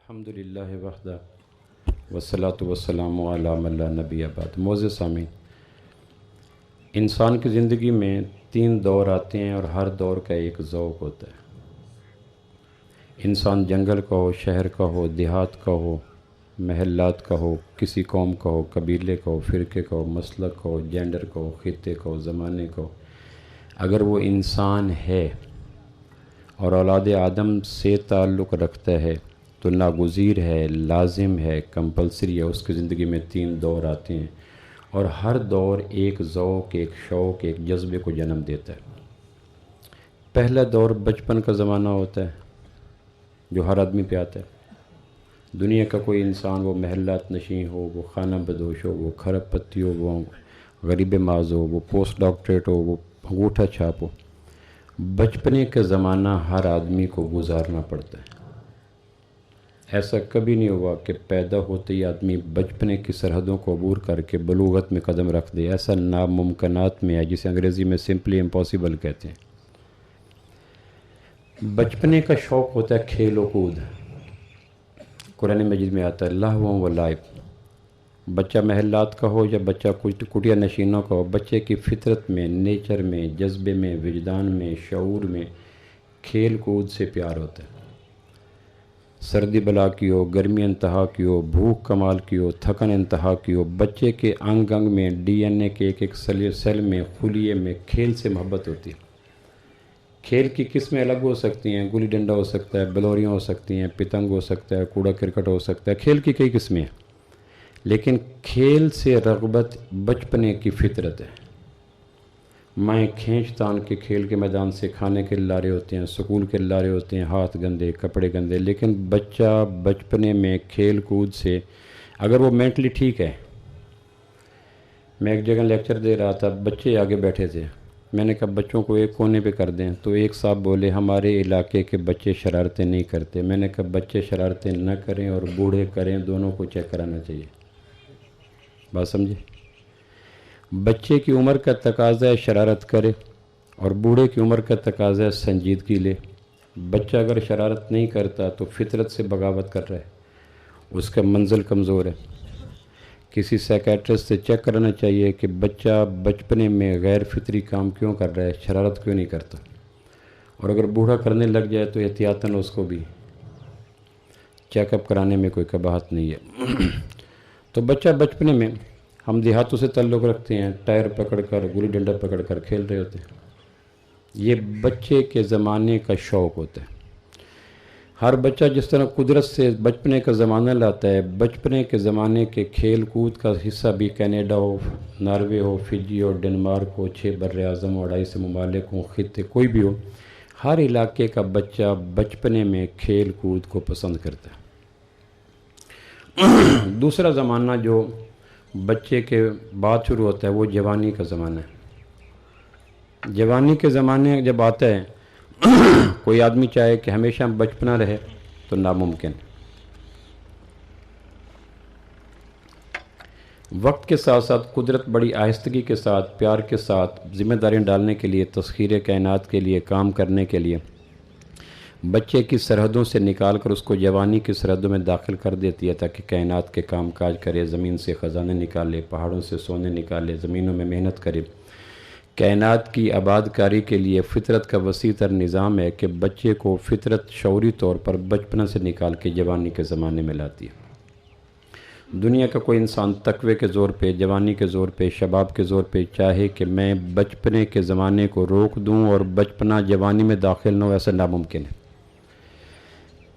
الحمدللہ وحدہ والصلاۃ والسلام علی من لا نبی بعد۔ معزز سامعین، انسان کی زندگی میں 3 دور آتے ہیں اور ہر دور کا ایک ذوق ہوتا ہے۔ انسان جنگل کا ہو، شہر کا ہو، دیہات کا ہو، محلات کا ہو، کسی قوم کا ہو، قبیلے کا ہو، فرقے کا ہو، مسلک کا ہو، جینڈر کا ہو، خطے کا ہو، زمانے کا ہو، اگر وہ انسان ہے اور اولاد آدم سے تعلق رکھتا ہے تو ناگزیر ہے، لازم ہے، کمپلسری ہے، اس کی زندگی میں 3 دور آتے ہیں اور ہر دور ایک ذوق، ایک شوق، ایک جذبے کو جنم دیتا ہے۔ پہلا دور بچپن کا زمانہ ہوتا ہے جو ہر آدمی پہ آتا ہے۔ دنیا کا کوئی انسان، وہ محلات نشین ہو، وہ خانہ بدوش ہو، وہ کھرب پتی ہو، وہ غریب معاذ ہو، وہ پوسٹ ڈاکٹریٹ ہو، وہ انگوٹھا چھاپ ہو، بچپنے کا زمانہ ہر آدمی کو گزارنا پڑتا ہے۔ ایسا کبھی نہیں ہوا کہ پیدا ہوتے ہی آدمی بچپنے کی سرحدوں کو عبور کر کے بلوغت میں قدم رکھ دے۔ ایسا ناممکنات میں ہے، جسے انگریزی میں سمپلی امپاسبل کہتے ہیں۔ بچپنے کا شوق ہوتا ہے کھیل و کود۔ قرآن مجید میں آتا ہے لہو و لعب۔ بچہ محلات کا ہو یا بچہ کٹیا نشینوں کا ہو، بچے کی فطرت میں، نیچر میں، جذبے میں، وجدان میں، شعور میں کھیل کود سے پیار ہوتا ہے۔ سردی بلا کی ہو، گرمی انتہا کی ہو، بھوک کمال کی ہو، تھکن انتہا کی ہو، بچے کے انگ انگ میں، ڈی این اے کے ایک سیل میں، خلیے میں کھیل سے محبت ہوتی ہے۔ کھیل کی قسمیں الگ ہو سکتی ہیں، گلی ڈنڈا ہو سکتا ہے، بلوریاں ہو سکتی ہیں، پتنگ ہو سکتا ہے، کوڑا کرکٹ ہو سکتا ہے، کھیل کی کئی قسمیں ہیں، لیکن کھیل سے رغبت بچپنے کی فطرت ہے۔ مائیں کھینچ تان کے کھیل کے میدان سے کھانے کے لارے ہوتے ہیں، سکول کے لارے ہوتے ہیں، ہاتھ گندے، کپڑے گندے، لیکن بچہ بچپنے میں کھیل کود سے اگر وہ مینٹلی ٹھیک ہے۔ میں ایک جگہ لیکچر دے رہا تھا، بچے آگے بیٹھے تھے، میں نے کہا بچوں کو ایک کونے پہ کر دیں، تو ایک صاحب بولے ہمارے علاقے کے بچے شرارتیں نہیں کرتے۔ میں نے کہا بچے شرارتیں نہ کریں اور بوڑھے کریں، دونوں کو چیک کرانا چاہیے۔ بات سمجھے؟ بچے کی عمر کا تقاضا ہے شرارت کرے اور بوڑھے کی عمر کا تقاضا ہے سنجیدگی لے۔ بچہ اگر شرارت نہیں کرتا تو فطرت سے بغاوت کر رہا ہے، اس کا منزل کمزور ہے۔ کسی سائیکیٹرسٹ سے چیک کرانا چاہیے کہ بچہ بچپنے میں غیر فطری کام کیوں کر رہا ہے، شرارت کیوں نہیں کرتا، اور اگر بوڑھا کرنے لگ جائے تو احتیاطاً اس کو بھی چیک اپ کرانے میں کوئی قباحت نہیں ہے۔ تو بچہ بچپنے میں، ہم دیہاتوں سے تعلق رکھتے ہیں، ٹائر پکڑ کر، گلی ڈنڈا پکڑ کر کھیل رہے ہوتے ہیں۔ یہ بچے کے زمانے کا شوق ہوتا ہے۔ ہر بچہ جس طرح قدرت سے بچپنے کا زمانہ لاتا ہے، بچپنے کے زمانے کے کھیل کود کا حصہ بھی کینیڈا ہو، ناروے ہو، فجی ہو، ڈنمارک ہو، 6 براعظم ہو، 2.5 ممالک ہوں، خطے کوئی بھی ہو، ہر علاقے کا بچہ بچپنے میں کھیل کود کو پسند کرتا ہے۔ دوسرا زمانہ جو بچے کے بعد شروع ہوتا ہے وہ جوانی کا زمانہ ہے۔ جوانی کے زمانے جب آتا ہے، کوئی آدمی چاہے کہ ہمیشہ بچپنا رہے تو ناممکن۔ وقت کے ساتھ ساتھ قدرت بڑی آہستگی کے ساتھ، پیار کے ساتھ ذمہ داریاں ڈالنے کے لیے، تسخیر کائنات کے لیے، کام کرنے کے لیے بچے کی سرحدوں سے نکال کر اس کو جوانی کی سرحدوں میں داخل کر دیتی ہے، تاکہ کائنات کے کام کاج کرے، زمین سے خزانے نکالے، پہاڑوں سے سونے نکالے، زمینوں میں محنت کرے۔ کائنات کی آباد کاری کے لیے فطرت کا وسیع تر نظام ہے کہ بچے کو فطرت شعوری طور پر بچپن سے نکال کے جوانی کے زمانے میں لاتی ہے۔ دنیا کا کوئی انسان تقوی کے زور پہ، جوانی کے زور پہ، شباب کے زور پہ چاہے کہ میں بچپنے کے زمانے کو روک دوں اور بچپنا جوانی میں داخل نہ ہو، ایسا ناممکن ہے۔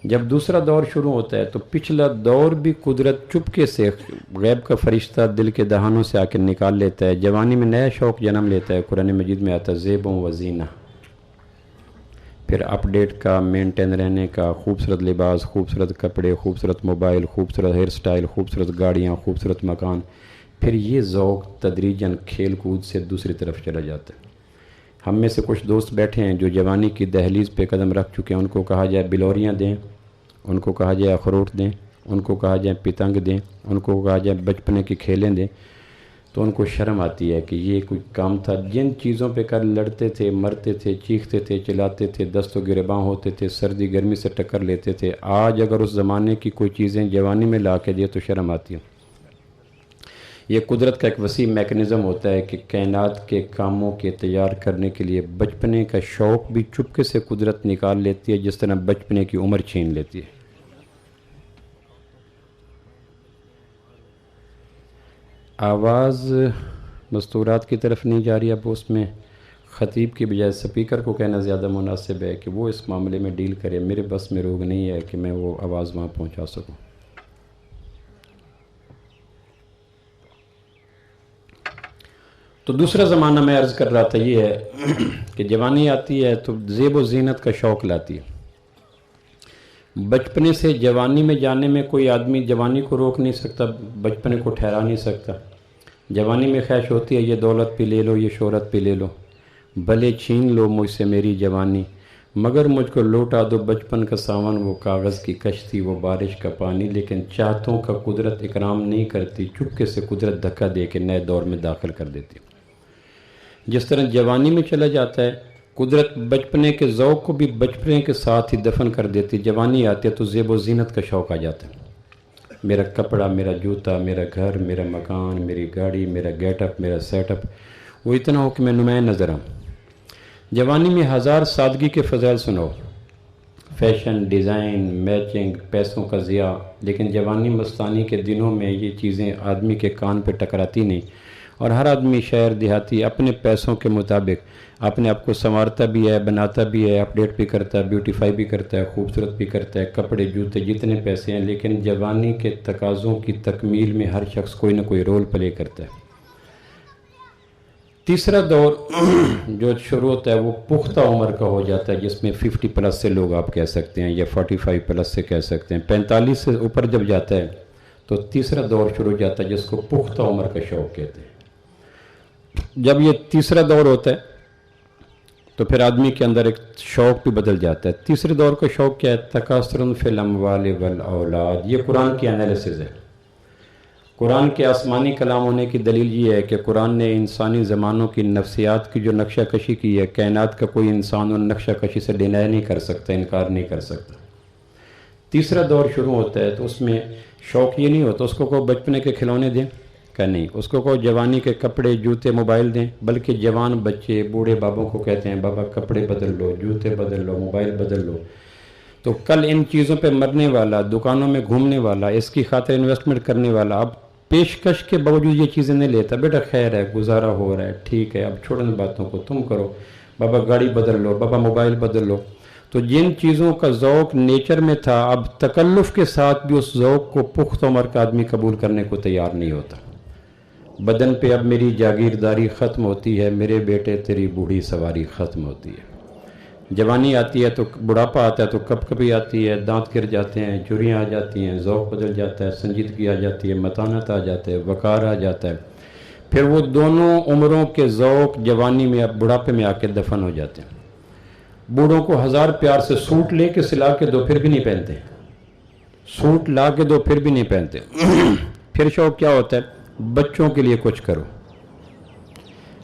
جب دوسرا دور شروع ہوتا ہے تو پچھلا دور بھی قدرت چپکے سے غیب کا فرشتہ دل کے دہانوں سے آ کے نکال لیتا ہے، جوانی میں نیا شوق جنم لیتا ہے۔ قرآن مجید میں آتا ہے زیبوں و زینہ، پھر اپ ڈیٹ کا، مینٹین رہنے کا، خوبصورت لباس، خوبصورت کپڑے، خوبصورت موبائل، خوبصورت ہیئر سٹائل، خوبصورت گاڑیاں، خوبصورت مکان، پھر یہ ذوق تدریجاً کھیل کود سے دوسری طرف چلا جاتا ہے۔ ہم میں سے کچھ دوست بیٹھے ہیں جو جوانی کی دہلیز پہ قدم رکھ چکے ہیں، ان کو کہا جائے بلوریاں دیں، ان کو کہا جائے اخروٹ دیں، ان کو کہا جائے پتنگ دیں، ان کو کہا جائے بچپنے کی کھیلیں دیں، تو ان کو شرم آتی ہے کہ یہ کوئی کام تھا. جن چیزوں پہ کل لڑتے تھے، مرتے تھے، چیختے تھے، چلاتے تھے، دست و گریباں ہوتے تھے، سردی گرمی سے ٹکر لیتے تھے، آج اگر اس زمانے کی کوئی چیزیں جوانی میں لا کے دے تو شرم آتی ہے. یہ قدرت کا ایک وسیع میکنزم ہوتا ہے کہ کائنات کے کاموں کے تیار کرنے کے لیے بچپنے کا شوق بھی چپکے سے قدرت نکال لیتی ہے، جس طرح بچپنے کی عمر چھین لیتی ہے. آواز مستورات کی طرف نہیں جا رہی. اب اس میں خطیب کی بجائے سپیکر کو کہنا زیادہ مناسب ہے کہ وہ اس معاملے میں ڈیل کرے. میرے بس میں روگ نہیں ہے کہ میں وہ آواز وہاں پہنچا سکوں. تو دوسرا زمانہ میں عرض کر رہا تھا یہ ہے کہ جوانی آتی ہے تو زیب و زینت کا شوق لاتی ہے. بچپنے سے جوانی میں جانے میں کوئی آدمی جوانی کو روک نہیں سکتا، بچپنے کو ٹھہرا نہیں سکتا. جوانی میں خواہش ہوتی ہے یہ دولت پہ لے لو، یہ شہرت پہ لے لو، بھلے چھین لو مجھ سے میری جوانی، مگر مجھ کو لوٹا دو بچپن کا ساون، وہ کاغذ کی کشتی، وہ بارش کا پانی. لیکن چاہتوں کا قدرت اکرام نہیں کرتی، چپکے سے قدرت دھکا دے کے نئے دور میں داخل کر دیتی. جس طرح جوانی میں چلا جاتا ہے قدرت بچپنے کے ذوق کو بھی بچپنے کے ساتھ ہی دفن کر دیتی. جوانی آتی ہے تو زیب و زینت کا شوق آ جاتا ہے. میرا کپڑا، میرا جوتا، میرا گھر، میرا مکان، میری گاڑی، میرا گیٹ اپ، میرا سیٹ اپ، وہ اتنا ہو کہ میں نمایاں نظر آؤں. جوانی میں ہزار سادگی کے فضائل سنو، فیشن، ڈیزائن، میچنگ، پیسوں کا ضیاع. لیکن جوانی مستانی کے دنوں میں یہ چیزیں آدمی کے کان پہ ٹکراتی نہیں، اور ہر آدمی شہر دیہاتی اپنے پیسوں کے مطابق اپنے آپ کو سنوارتا بھی ہے، بناتا بھی ہے، اپڈیٹ بھی کرتا ہے، بیوٹیفائی بھی کرتا ہے، خوبصورت بھی کرتا ہے، کپڑے جوتے جتنے پیسے ہیں. لیکن جوانی کے تقاضوں کی تکمیل میں ہر شخص کوئی نہ کوئی رول پلے کرتا ہے. تیسرا دور جو شروع ہوتا ہے وہ پختہ عمر کا ہو جاتا ہے، جس میں 50 پلس سے لوگ آپ کہہ سکتے ہیں، یا 45 پلس سے کہہ سکتے ہیں. 45 سے اوپر جب جاتا ہے تو تیسرا دور شروع ہو جاتا ہے جس کو پختہ عمر کا شوق کہتے ہیں. جب یہ تیسرا دور ہوتا ہے تو پھر آدمی کے اندر ایک شوق بھی بدل جاتا ہے. تیسرے دور کا شوق کیا ہے؟ تکاثر فی الاموال والاولاد. یہ قرآن کی انالیسز ہے. قرآن کے آسمانی کلام ہونے کی دلیل یہ ہے کہ قرآن نے انسانی زمانوں کی نفسیات کی جو نقشہ کشی کی ہے، کائنات کا کوئی انسان ان نقشہ کشی سے ڈینائی نہیں کر سکتا، انکار نہیں کر سکتا. تیسرا دور شروع ہوتا ہے تو اس میں شوق یہ نہیں ہوتا اس کو کوئی بچپنے کے کھلونے دیں کہ نہیں، اس کو کوئی جوانی کے کپڑے، جوتے، موبائل دیں، بلکہ جوان بچے بوڑھے بابوں کو کہتے ہیں بابا کپڑے بدل لو، جوتے بدل لو، موبائل بدل لو. تو کل ان چیزوں پہ مرنے والا، دکانوں میں گھومنے والا، اس کی خاطر انویسٹمنٹ کرنے والا اب پیشکش کے باوجود یہ چیزیں نہیں لیتا. بیٹا خیر ہے، گزارا ہو رہا ہے، ٹھیک ہے، اب چھوڑنے باتوں کو تم کرو، بابا گاڑی بدل لو، بابا موبائل بدل لو. تو جن چیزوں کا ذوق نیچر میں تھا اب تکلف کے ساتھ بھی اس ذوق کو پختہ عمر کا آدمی قبول کرنے کو تیار نہیں ہوتا. بدن پہ اب میری جاگیرداری ختم ہوتی ہے، میرے بیٹے تیری بوڑھی سواری ختم ہوتی ہے. جوانی آتی ہے تو بڑھاپا آتا ہے تو کب کبھی آتی ہے، دانت گر جاتے ہیں، جھریاں آ جاتی ہیں، ذوق بدل جاتا ہے، سنجیدگی آ جاتی ہے، متانت آ جاتا ہے، وقار آ جاتا ہے. پھر وہ دونوں عمروں کے ذوق جوانی میں اب بڑھاپے میں آ کے دفن ہو جاتے ہیں. بوڑھوں کو ہزار پیار سے سوٹ لے کے سلا کے دو پھر بھی نہیں پہنتے، سوٹ لا کے دو پھر بھی نہیں پہنتے. پھر شوق کیا ہوتا ہے؟ بچوں کے لیے کچھ کرو.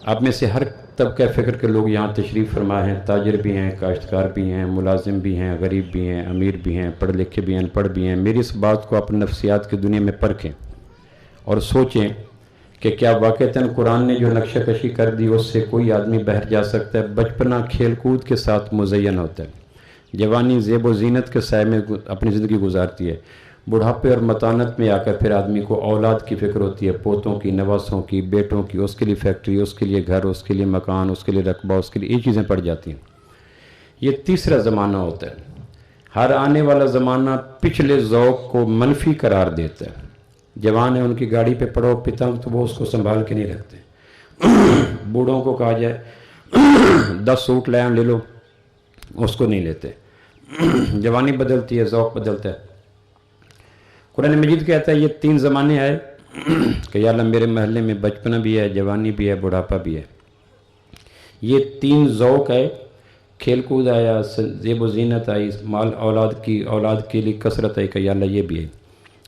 آپ میں سے ہر طبقہ فکر کے لوگ یہاں تشریف فرما ہیں، تاجر بھی ہیں، کاشتکار بھی ہیں، ملازم بھی ہیں، غریب بھی ہیں، امیر بھی ہیں، پڑھ لکھے بھی ہیں، ان پڑھ بھی ہیں. میری اس بات کو اپنے نفسیات کی دنیا میں پرکھیں اور سوچیں کہ کیا واقعتاً قرآن نے جو نقشہ کشی کر دی اس سے کوئی آدمی بہر جا سکتا ہے؟ بچپنا کھیل کود کے ساتھ مزین ہوتا ہے، جوانی زیب و زینت کے سائے میں اپنی زندگی گزارتی ہے. بڑھاپے اور متانت میں آ کر پھر آدمی کو اولاد کی فکر ہوتی ہے، پوتوں کی، نواسوں کی، بیٹوں کی، اس کے لیے فیکٹری، اس کے لیے گھر، اس کے لیے مکان، اس کے لیے رقبہ، اس کے لیے یہ چیزیں پڑ جاتی ہیں. یہ تیسرا زمانہ ہوتا ہے. ہر آنے والا زمانہ پچھلے ذوق کو منفی قرار دیتا ہے. جوان ہے ان کی گاڑی پہ پڑو پتنگ تو وہ اس کو سنبھال کے نہیں رکھتے. بوڑھوں کو کہا جائے 10 سوٹ لے لے لو، اس کو نہیں لیتے. جوانی بدلتی ہے، ذوق بدلتا ہے. قرآن مجید کہتا ہے یہ 3 زمانے آئے کہ یا اللہ میرے محلے میں بچپنا بھی ہے، جوانی بھی ہے، بڑھاپا بھی ہے. یہ 3 ذوق آئے، کھیل کود آیا، زیب و زینت آئی، مال اولاد کے لیے کثرت آئی کہ یا اللہ یہ بھی ہے.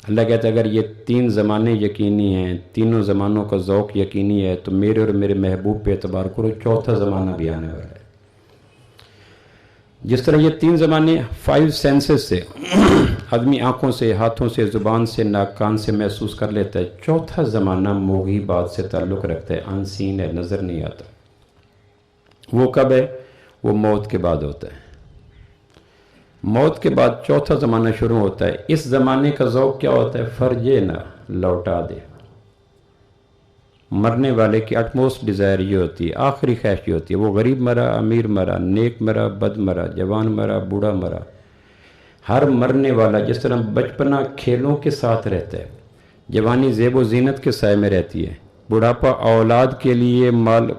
اللہ کہتا ہے اگر یہ 3 زمانے یقینی ہیں، تینوں زمانوں کا ذوق یقینی ہے، تو میرے اور میرے محبوب پہ اعتبار کرو، چوتھا زمانہ بھی آنے والا ہے۔ جس طرح یہ 3 زمانے 5 سینسز سے آدمی آنکھوں سے، ہاتھوں سے، زبان سے، ناک کان سے محسوس کر لیتا ہے، چوتھا زمانہ موغی بات سے تعلق رکھتا ہے، ان سین ہے، نظر نہیں آتا۔ وہ کب ہے؟ وہ موت کے بعد ہوتا ہے۔ موت کے بعد چوتھا زمانہ شروع ہوتا ہے۔ اس زمانے کا ذوق کیا ہوتا ہے؟ فرجے نہ لوٹا دے۔ مرنے والے کی اٹموسٹ ڈیزائر یہ ہوتی ہے، آخری خواہش یہ ہوتی ہے، وہ غریب مرا، امیر مرا، نیک مرا، بد مرا، جوان مرا، بوڑھا مرا، ہر مرنے والا جس طرح بچپنا کھیلوں کے ساتھ رہتا ہے، جوانی زیب و زینت کے سائے میں رہتی ہے، بڑھاپا اولاد کے لیے مال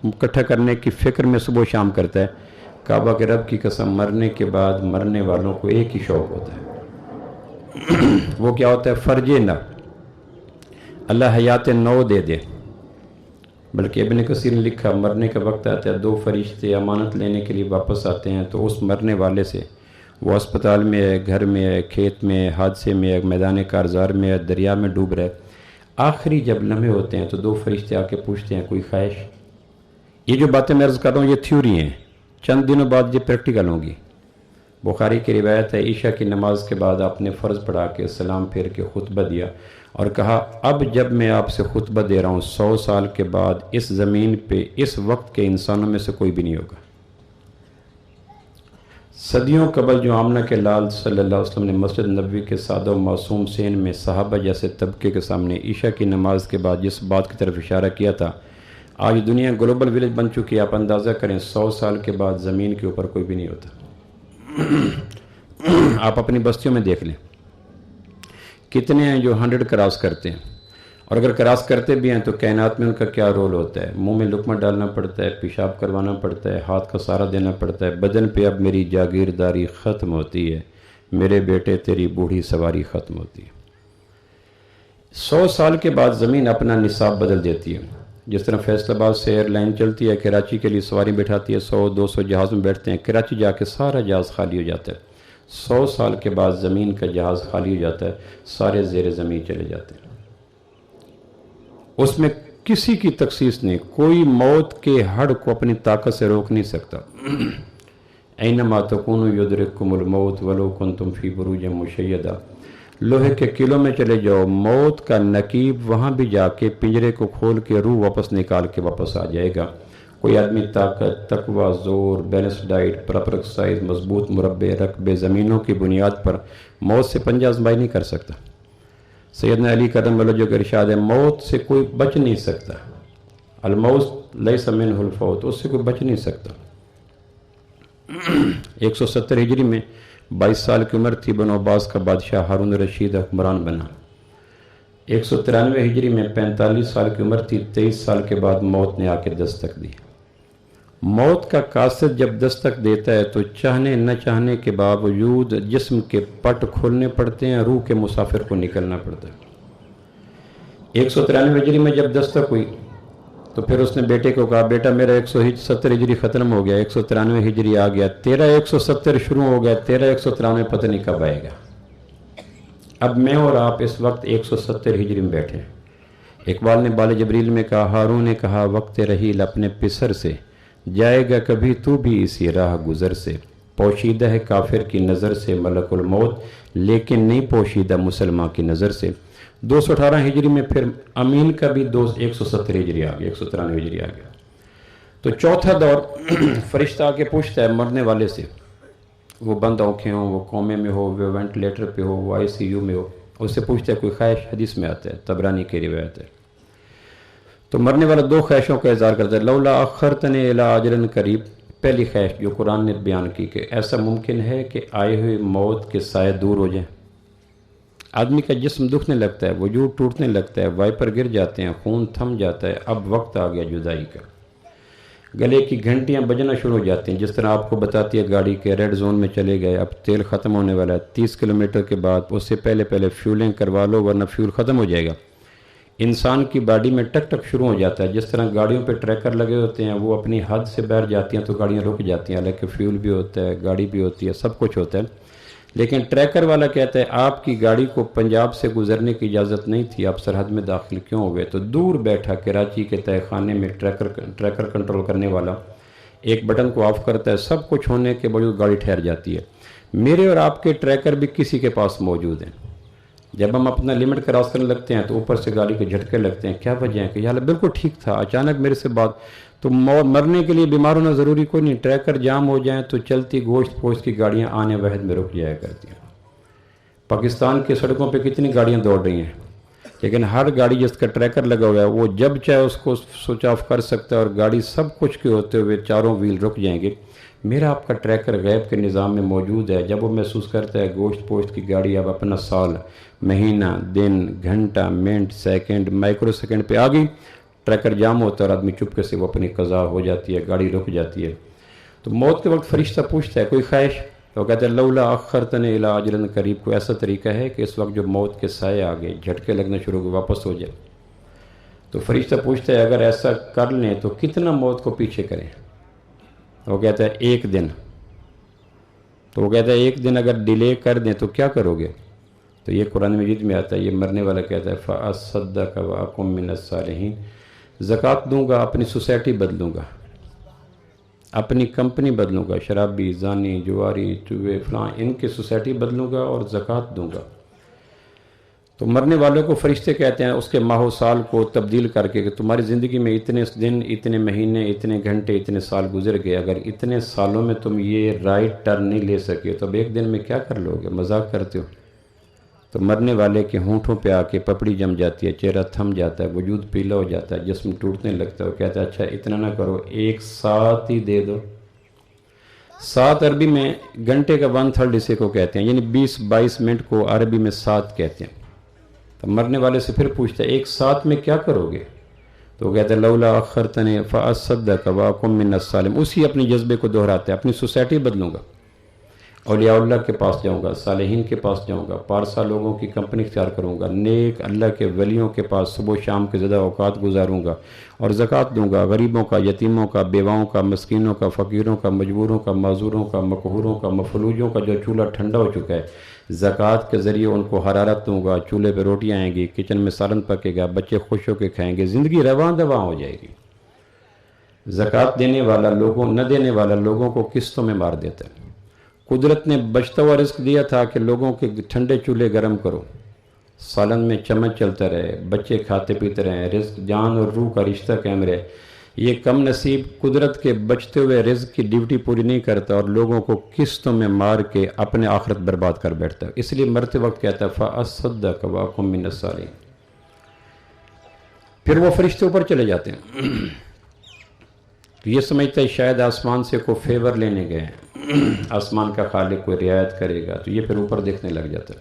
اکٹھا کرنے کی فکر میں صبح و شام کرتا ہے، کعبہ کے رب کی قسم مرنے کے بعد مرنے والوں کو ایک ہی شوق ہوتا ہے، وہ کیا ہوتا ہے؟ فرجے نہ، اللہ حیات نو دے دے۔ بلکہ ابن کثیر نے لکھا مرنے کا وقت آتا ہے، 2 فرشتے امانت لینے کے لیے واپس آتے ہیں، تو اس مرنے والے سے، وہ اسپتال میں ہے، گھر میں ہے، کھیت میں ہے، حادثے میں ہے، میدان کارزار میں ہے، دریا میں ڈوب رہے، آخری جب لمحے ہوتے ہیں تو 2 فرشتے آ کے پوچھتے ہیں کوئی خواہش؟ یہ جو باتیں میں عرض کر رہا ہوں یہ تھیوری ہیں، چند دنوں بعد یہ پریکٹیکل ہوں گی۔ بخاری کی روایت ہے، عشاء کی نماز کے بعد آپ نے فرض پڑھا کے سلام پھیر کے خطبہ دیا اور کہا اب جب میں آپ سے خطبہ دے رہا ہوں 100 سال کے بعد اس زمین پہ اس وقت کے انسانوں میں سے کوئی بھی نہیں ہوگا۔ صدیوں قبل جو آمنہ کے لال صلی اللہ علیہ وسلم نے مسجد نبوی کے سادہ و معصوم سین میں صحابہ جیسے طبقے کے سامنے عشاء کی نماز کے بعد جس بات کی طرف اشارہ کیا تھا، آج دنیا گلوبل ویلیج بن چکی ہے۔ آپ اندازہ کریں 100 سال کے بعد زمین کے اوپر کوئی بھی نہیں ہوتا۔ آپ اپنی بستیوں میں دیکھ لیں کتنے ہیں جو 100 کراس کرتے ہیں، اور اگر کراس کرتے بھی ہیں تو کائنات میں ان کا کیا رول ہوتا ہے؟ منہ میں لقمہ ڈالنا پڑتا ہے، پیشاب کروانا پڑتا ہے، ہاتھ کا سہارا دینا پڑتا ہے، بدن پہ اب میری جاگیرداری ختم ہوتی ہے، میرے بیٹے تیری بوڑھی سواری ختم ہوتی ہے۔ 100 سال کے بعد زمین اپنا نصاب بدل دیتی ہے۔ جس طرح فیصل آباد سے ایئر لائن چلتی ہے، کراچی کے لیے سواری بٹھاتی ہے، 100-200 جہاز میں بیٹھتے ہیں، کراچی جا کے سارا جہاز خالی ہو جاتا ہے۔ 100 سال کے بعد زمین کا جہاز خالی ہو جاتا ہے، سارے زیر زمین چلے جاتے ہیں، اس میں کسی کی تخصیص نہیں، کوئی موت کے ہڑ کو اپنی طاقت سے روک نہیں سکتا۔ اینما تکونوا یدرککم الموت ولو کنتم فی بروج مشیدہ، لوہے کے قلعوں میں چلے جاؤ، موت کا نقیب وہاں بھی جا کے پنجرے کو کھول کے روح واپس نکال کے واپس آ جائے گا۔ کوئی آدمی طاقت، تقوی، زور، بیلنس ڈائٹ، پراپر ایکسرسائز، مضبوط مربع رقبے، زمینوں کی بنیاد پر موت سے پنجہ آزمائی نہیں کر سکتا۔ سیدنا علی کرم اللہ جو کہ ارشاد ہے، موت سے کوئی بچ نہیں سکتا، الموت لیس منہ الفوت، اس سے کوئی بچ نہیں سکتا۔ 170 ہجری میں 22 سال کی عمر تھی، بنو عباس کا بادشاہ ہارون رشید حکمران بنا۔ 193 ہجری میں 45 سال کی عمر تھی، 23 سال کے بعد موت نے آ کے دستک دی۔ موت کا قاصد جب دستک دیتا ہے تو چاہنے نہ چاہنے کے باوجود جسم کے پٹ کھولنے پڑتے ہیں، روح کے مسافر کو نکلنا پڑتا ہے۔ 193 ہجری میں جب دستک ہوئی تو پھر اس نے بیٹے کو کہا، بیٹا میرا 170 ہجری ختم ہو گیا، 193 ہجری آ گیا، تیرا 170 شروع ہو گیا، تیرا 193 پتہ نہیں کب آئے گا۔ اب میں اور آپ اس وقت 170 ہجری میں بیٹھے ہیں۔ اقبال نے بال جبریل میں کہا، ہارون نے کہا وقت رحیل اپنے پسر سے، جائے گا کبھی تو بھی اسی راہ گزر سے، پوشیدہ ہے کافر کی نظر سے ملک الموت، لیکن نہیں پوشیدہ مسلمان کی نظر سے۔ 218 ہجری میں پھر امین کا بھی 170 ہجری آ گیا، 193 ہجری آ گیا۔ تو چوتھا دور فرشتہ آ کے پوچھتا ہے مرنے والے سے، وہ بند آنکھیں ہوں، وہ کومے میں ہو، وہ وینٹیلیٹر پہ ہو، وہ ICU میں ہو، اس سے پوچھتا ہے کوئی خواہش؟ حدیث میں آتا ہے، طبرانی کی روایت ہے۔ تو مرنے والا 2 خواہشوں کا اظہار کرتا ہے، لولا اخرتنی الی اجل قریب، پہلی خواہش جو قرآن نے بیان کی کہ ایسا ممکن ہے کہ آئے ہوئے موت کے سائے دور ہو جائیں۔ آدمی کا جسم دکھنے لگتا ہے، وجود ٹوٹنے لگتا ہے، وائپر گر جاتے ہیں، خون تھم جاتا ہے، اب وقت آ گیا جدائی کا۔ گلے کی گھنٹیاں بجنا شروع ہو جاتی ہیں، جس طرح آپ کو بتاتی ہے گاڑی کے ریڈ زون میں چلے گئے، اب تیل ختم ہونے والا ہے، 30 کلومیٹر کے بعد اس سے پہلے فیولنگ کروا لو ورنہ فیول ختم ہو جائے گا۔ انسان کی باڈی میں ٹک ٹک شروع ہو جاتا ہے، جس طرح گاڑیوں پہ ٹریکر لگے ہوتے ہیں، وہ اپنی حد سے باہر جاتی ہیں تو گاڑیاں رک جاتی ہیں، حالانکہ فیول بھی ہوتا ہے، گاڑی بھی ہوتی ہے، سب کچھ ہوتا ہے، لیکن ٹریکر والا کہتا ہے آپ کی گاڑی کو پنجاب سے گزرنے کی اجازت نہیں تھی، آپ سرحد میں داخل کیوں ہوئے؟ تو دور بیٹھا کراچی کے تہہ خانے میں ٹریکر کنٹرول کرنے والا ایک بٹن کو آف کرتا ہے، سب کچھ ہونے کے باوجود گاڑی ٹھہر جاتی ہے۔ میرے اور آپ کے ٹریکر بھی کسی کے پاس موجود ہیں، جب ہم اپنا لمٹ کراس کرنے لگتے ہیں تو اوپر سے گاڑی کے جھٹکے لگتے ہیں، کیا وجہ ہے کہ یار بالکل ٹھیک تھا، اچانک میرے سے بات، تو مرنے کے لیے بیمار ہونا ضروری کوئی نہیں، ٹریکر جام ہو جائیں تو چلتی گوشت پوشت کی گاڑیاں آنے وحد میں رک جایا کرتی ہیں۔ پاکستان کی سڑکوں پہ کتنی گاڑیاں دوڑ رہی ہیں، لیکن ہر گاڑی جس کا ٹریکر لگا ہوا ہے وہ جب چاہے اس کو سوئچ آف کر سکتا ہے اور گاڑی سب کچھ کے ہوتے ہوئے چاروں ویل رک جائیں گے۔ میرا آپ کا ٹریکر غیب کے نظام میں موجود ہے، جب وہ محسوس کرتا ہے گوشت پوشت کی گاڑی اب اپنا سال، مہینہ، دن، گھنٹہ، منٹ، سیکنڈ، مائکرو سیکنڈ پہ آ گئی، ٹریکر جام ہوتا ہے اور آدمی چپکے سے وہ اپنی قضا ہو جاتی ہے، گاڑی رک جاتی ہے۔ تو موت کے وقت فرشتہ پوچھتا ہے کوئی خواہش؟ تو کہتے ہیں لولا اخرتنی الی اجل قریب، کوئی ایسا طریقہ ہے کہ اس وقت جو موت کے سائے آ گئے، جھٹکے لگنا شروع ہو واپس ہو جائے؟ تو فرشتہ پوچھتا ہے اگر ایسا کر لیں تو کتنا موت کو پیچھے کریں؟ وہ کہتا ہے ایک دن۔ تو وہ کہتا ہے ایک دن اگر ڈیلے کر دیں تو کیا کرو گے؟ تو یہ قرآن مجید میں آتا ہے، یہ مرنے والا کہتا ہے فَأَصَّدَّقَ وَأَكُن مِّنَ الصَّالِحِينَ، زکوٰۃ دوں گا، اپنی سوسائٹی بدلوں گا، اپنی کمپنی بدلوں گا، شرابی، زانی، جواری، چوہے، فلاں، ان کی سوسائٹی بدلوں گا اور زکوٰۃ دوں گا۔ تو مرنے والوں کو فرشتے کہتے ہیں اس کے ماہ و سال کو تبدیل کر کے کہ تمہاری زندگی میں اتنے دن، اتنے مہینے، اتنے گھنٹے، اتنے سال گزر گئے، اگر اتنے سالوں میں تم یہ رائٹ ٹرن نہیں لے سکے تو اب ایک دن میں کیا کر لو گے؟ مذاق کرتے ہو؟ تو مرنے والے کے ہونٹوں پہ آ کے پپڑی جم جاتی ہے، چہرہ تھم جاتا ہے، وجود پیلا ہو جاتا ہے، جسم ٹوٹنے لگتا ہے۔ وہ کہتا ہے اچھا اتنا نہ کرو، ایک ساتھ ہی دے دو۔ سات عربی میں گھنٹے کا 1/3 اسے کو کہتے ہیں، یعنی 20-22 منٹ کو عربی میں سات کہتے ہیں۔ تو مرنے والے سے پھر پوچھتا ہے ایک ساتھ میں کیا کرو گے؟ تو وہ کہتا ہے لولا اخرتنی فاصدق واکن من الصالحین، اسی اپنے جذبے کو دہراتے ہیں، اپنی سوسائٹی بدلوں گا، اولیاء اللہ کے پاس جاؤں گا، صالحین کے پاس جاؤں گا، پارسا لوگوں کی کمپنی اختیار کروں گا، نیک اللہ کے ولیوں کے پاس صبح و شام کے زیادہ اوقات گزاروں گا اور زکوٰۃ دوں گا، غریبوں کا، یتیموں کا، بیواؤں کا، مسکینوں کا، فقیروں کا، مجبوروں کا، معذوروں کا، مقہوروں کا، مفلوجوں کا جو چولہا ٹھنڈا ہو چکا ہے، زکوٰۃ کے ذریعے ان کو حرارت دوں گا، چولہے پہ روٹیاں آئیں گی، کچن میں سالن پکے گا، بچے خوش ہو کے کھائیں گے، زندگی رواں دواں ہو جائے گی۔ زکوٰۃ دینے والا لوگوں، نہ دینے والا لوگوں کو قسطوں میں مار دیتا ہے۔ قدرت نے بچتا ہوا رزق دیا تھا کہ لوگوں کے ٹھنڈے چولہے گرم کرو، سالن میں چمچ چلتا رہے، بچے کھاتے پیتے رہیں، رزق جان اور روح کا رشتہ قائم رہے۔ یہ کم نصیب قدرت کے بچتے ہوئے رزق کی ڈیوٹی پوری نہیں کرتا اور لوگوں کو قسطوں میں مار کے اپنے آخرت برباد کر بیٹھتا ہے، اس لیے مرتے وقت کہتا ہے فَأَصَّدَّقَ وَأَكُن مِّنَ الصَّالِحِينَ۔ پھر وہ فرشتے اوپر چلے جاتے ہیں، تو یہ سمجھتا ہے شاید آسمان سے کوئی فیور لینے گئے ہیں، آسمان کا خالق کوئی رعایت کرے گا، تو یہ پھر اوپر دیکھنے لگ جاتا ہے۔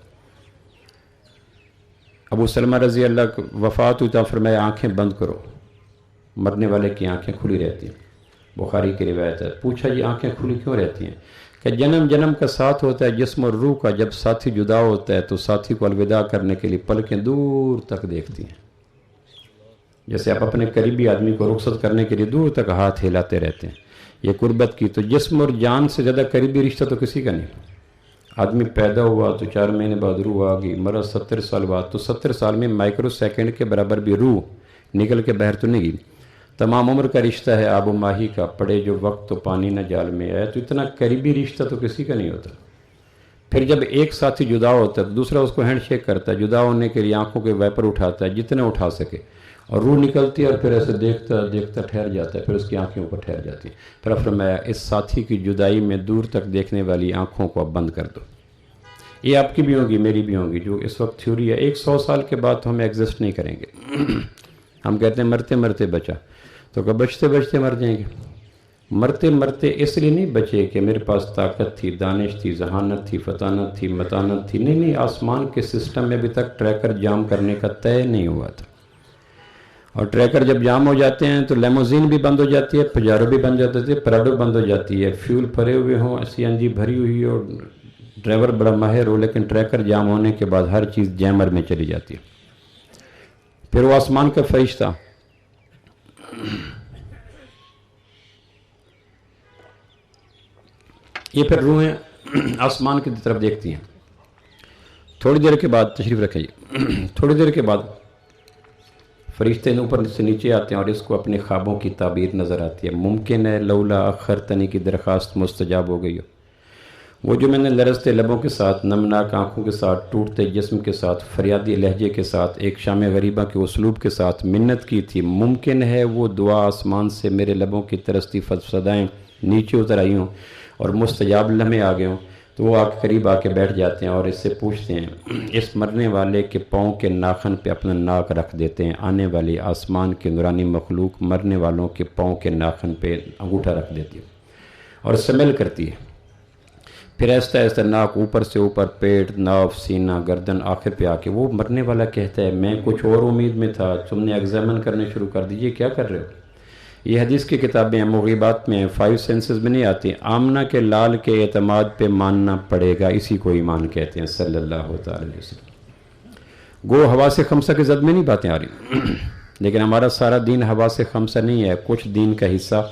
ابو سلمہ رضی اللہ کو وفات ہوئی تو فرمایا آنکھیں بند کرو، مرنے والے کی آنکھیں کھلی رہتی ہیں، بخاری کی روایت ہے۔ پوچھا یہ آنکھیں کھلی کیوں رہتی ہیں؟ کہ جنم جنم کا ساتھ ہوتا ہے جسم اور روح کا، جب ساتھی جدا ہوتا ہے تو ساتھی کو الوداع کرنے کے لیے پلکیں دور تک دیکھتی ہیں، جیسے آپ اپنے قریبی آدمی کو رخصت کرنے کے لیے دور تک ہاتھ ہلاتے رہتے ہیں، یہ قربت کی۔ تو جسم اور جان سے زیادہ قریبی رشتہ تو کسی کا نہیں۔ آدمی پیدا ہوا تو 4 مہینے بعد روح آ گئی، مرا 70 سال بعد، تو 70 سال میں مائکرو سیکنڈ کے برابر بھی روح نکل کے باہر تو نہیں گئی۔ تمام عمر کا رشتہ ہے آب و ماہی کا، پڑے جو وقت تو پانی نہ جال میں آیا، تو اتنا قریبی رشتہ تو کسی کا نہیں ہوتا۔ پھر جب ایک ساتھی جدا ہوتا ہے تو دوسرا اس کو ہینڈ شیک کرتا ہے، جدا ہونے کے لیے آنکھوں کے وائپر اٹھاتا ہے جتنے اٹھا سکے، اور روح نکلتی ہے اور پھر ایسے دیکھتا دیکھتا ٹھہر جاتا ہے، پھر اس کی آنکھیں اوپر ٹھہر جاتی ہے۔ پھر فرمایا اس ساتھی کی جدائی میں دور تک دیکھنے والی آنکھوں کو اب بند کر دو۔ یہ آپ کی بھی ہوں گی، میری بھی ہوں گی، جو اس وقت تھیوری ہے 100 سال کے بعد تو ہم ایگزسٹ نہیں کریں گے۔ ہم کہتے ہیں مرتے مرتے بچا، تو کہ بچتے بچتے مر جائیں گے۔ مرتے مرتے اس لیے نہیں بچے کہ میرے پاس طاقت تھی، دانش تھی، ذہانت تھی، فطانت تھی، متانت تھی، نہیں، آسمان کے سسٹم میں ابھی تک ٹریکر جام کرنے کا طے نہیں ہوا تھا، اور ٹریکر جب جام ہو جاتے ہیں تو لیموزین بھی بند ہو جاتی ہے، پجارو بھی بند ہو جاتی ہے، پراڈو بند ہو جاتی ہے، فیول بھرے ہوئے ہوں، CNG بھری ہوئی اور ڈرائیور بڑا ماہر ہو، لیکن ٹریکر جام ہونے کے بعد ہر چیز جیمر میں چلی جاتی ہے۔ پھر وہ آسمان کا فرشتہ یہ پھر روحیں آسمان کی طرف دیکھتی ہیں. تھوڑی دیر کے بعد تشریف رکھیں تھوڑی دیر کے بعد فرشتے اوپر سے نیچے آتے ہیں اور اس کو اپنے خوابوں کی تعبیر نظر آتی ہے. ممکن ہے لولا اخرتنی کی درخواست مستجاب ہو گئی ہو. وہ جو میں نے لرزتے لبوں کے ساتھ، نمناک آنکھوں کے ساتھ، ٹوٹتے جسم کے ساتھ، فریادی لہجے کے ساتھ، ایک شام غریبہ کے اسلوب کے ساتھ منت کی تھی، ممکن ہے وہ دعا آسمان سے میرے لبوں کی ترستی صدائیں نیچے اتر آئی ہوں اور مستجاب لمحے آ گئے ہوں. تو وہ قریب آ کے بیٹھ جاتے ہیں اور اس سے پوچھتے ہیں، اس مرنے والے کے پاؤں کے ناخن پہ اپنا ناک رکھ دیتے ہیں. آنے والی آسمان کی نورانی مخلوق مرنے والوں کے پاؤں کے ناخن پہ انگوٹھا رکھ دیتی ہے اور سمیل کرتی ہے. پھر آہستہ آہستہ ناک اوپر سے اوپر، پیٹ، ناف، سینہ، گردن، آخر پہ آ کے وہ مرنے والا کہتا ہے میں کچھ اور امید میں تھا، تم نے ایگزامن کرنے شروع کر دیجئے، کیا کر رہے ہو؟ یہ حدیث کی کتابیں ہیں، مغیبات میں 5 سینسز میں نہیں آتی. آمنہ کے لال کے اعتماد پہ ماننا پڑے گا، اسی کو ایمان کہتے ہیں صلی اللہ تعالی علیہ وسلم. گو حواس خمسہ کے زد میں نہیں باتیں آ رہی لیکن ہمارا سارا دین حواس خمسہ نہیں ہے. کچھ دین کا حصہ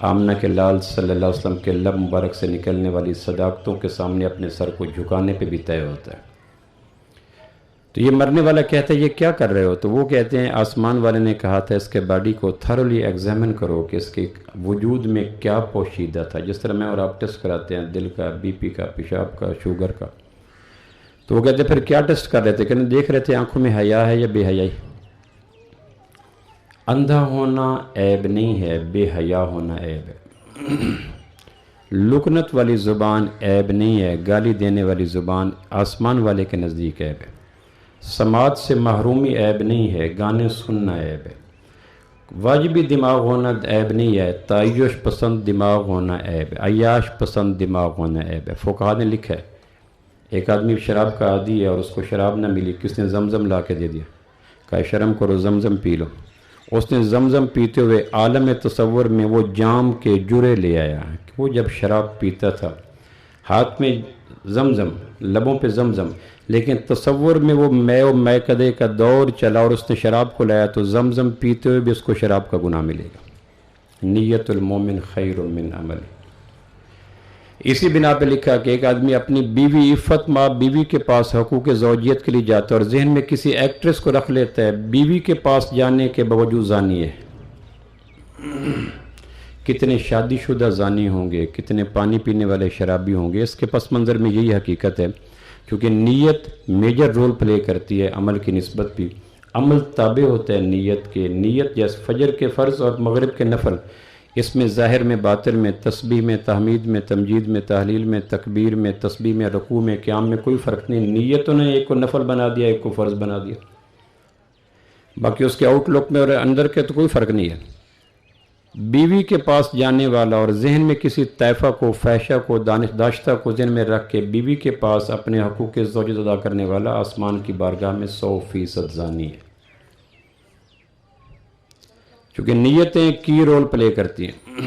آمنہ کے لال صلی اللہ علیہ وسلم کے لب مبارک سے نکلنے والی صداقتوں کے سامنے اپنے سر کو جھکانے پہ بھی طے ہوتا ہے. تو یہ مرنے والا کہتا ہے یہ کیا کر رہے ہو؟ تو وہ کہتے ہیں آسمان والے نے کہا تھا اس کے باڈی کو تھرولی ایگزامن کرو کہ اس کے وجود میں کیا پوشیدہ تھا. جس طرح میں اور آپ ٹیسٹ کراتے ہیں دل کا، بی پی کا، پیشاب کا، شوگر کا. تو وہ کہتے ہیں پھر کیا ٹیسٹ کر رہے تھے؟ کہنے دیکھ رہے تھے آنکھوں میں حیا ہے یا بے حیائی. اندھا ہونا عیب نہیں ہے، بے حیا ہونا عیب ہے. لکنت والی زبان عیب نہیں ہے، گالی دینے والی زبان آسمان والے کے نزدیک عیب ہے. سماعت سے محرومی عیب نہیں ہے، گانے سننا عیب ہے. واجبی دماغ ہونا عیب نہیں ہے، تعیش پسند دماغ ہونا عیب ہے، عیاش پسند دماغ ہونا عیب ہے. فقہا نے لکھا ہے ایک آدمی شراب کا عادی ہے اور اس کو شراب نہ ملی، کس نے زمزم لا کے دے دیا، کہا شرم کرو زمزم پی لو. اس نے زمزم پیتے ہوئے عالم تصور میں وہ جام کے جرے لے آیا. وہ جب شراب پیتا تھا ہاتھ میں زمزم، لبوں پہ زمزم، لیکن تصور میں وہ مے و میکدے کا دور چلا اور اس نے شراب کو لایا تو زمزم پیتے ہوئے بھی اس کو شراب کا گناہ ملے گا. نیت المومن خیر من عمل. اسی بنا پہ لکھا کہ ایک آدمی اپنی بیوی عفت ماں بیوی کے پاس حقوق زوجیت کے لیے جاتا ہے اور ذہن میں کسی ایکٹریس کو رکھ لیتا ہے، بیوی کے پاس جانے کے باوجود زانی ہے. کتنے شادی شدہ زانی ہوں گے، کتنے پانی پینے والے شرابی ہوں گے. اس کے پس منظر میں یہی حقیقت ہے کیونکہ نیت میجر رول پلے کرتی ہے عمل کی نسبت بھی. عمل تابع ہوتا ہے نیت کے. نیت جیسے فجر کے فرض اور مغرب کے نفل، اس میں ظاہر میں باطن میں، تسبیح میں، تحمید میں، تمجید میں، تحلیل میں، تکبیر میں، تسبیح میں، رکوع میں، قیام میں کوئی فرق نہیں. نیتوں نے ایک کو نفل بنا دیا، ایک کو فرض بنا دیا. باقی اس کے آؤٹ لک میں اور اندر کے تو کوئی فرق نہیں ہے. بیوی کے پاس جانے والا اور ذہن میں کسی طائفہ کو، فحشہ کو، دانش داشتہ کو ذہن میں رکھ کے بیوی کے پاس اپنے حقوق زوجیت ادا کرنے والا آسمان کی بارگاہ میں 100% زانی ہے. چونکہ نیتیں کی رول پلے کرتی ہیں.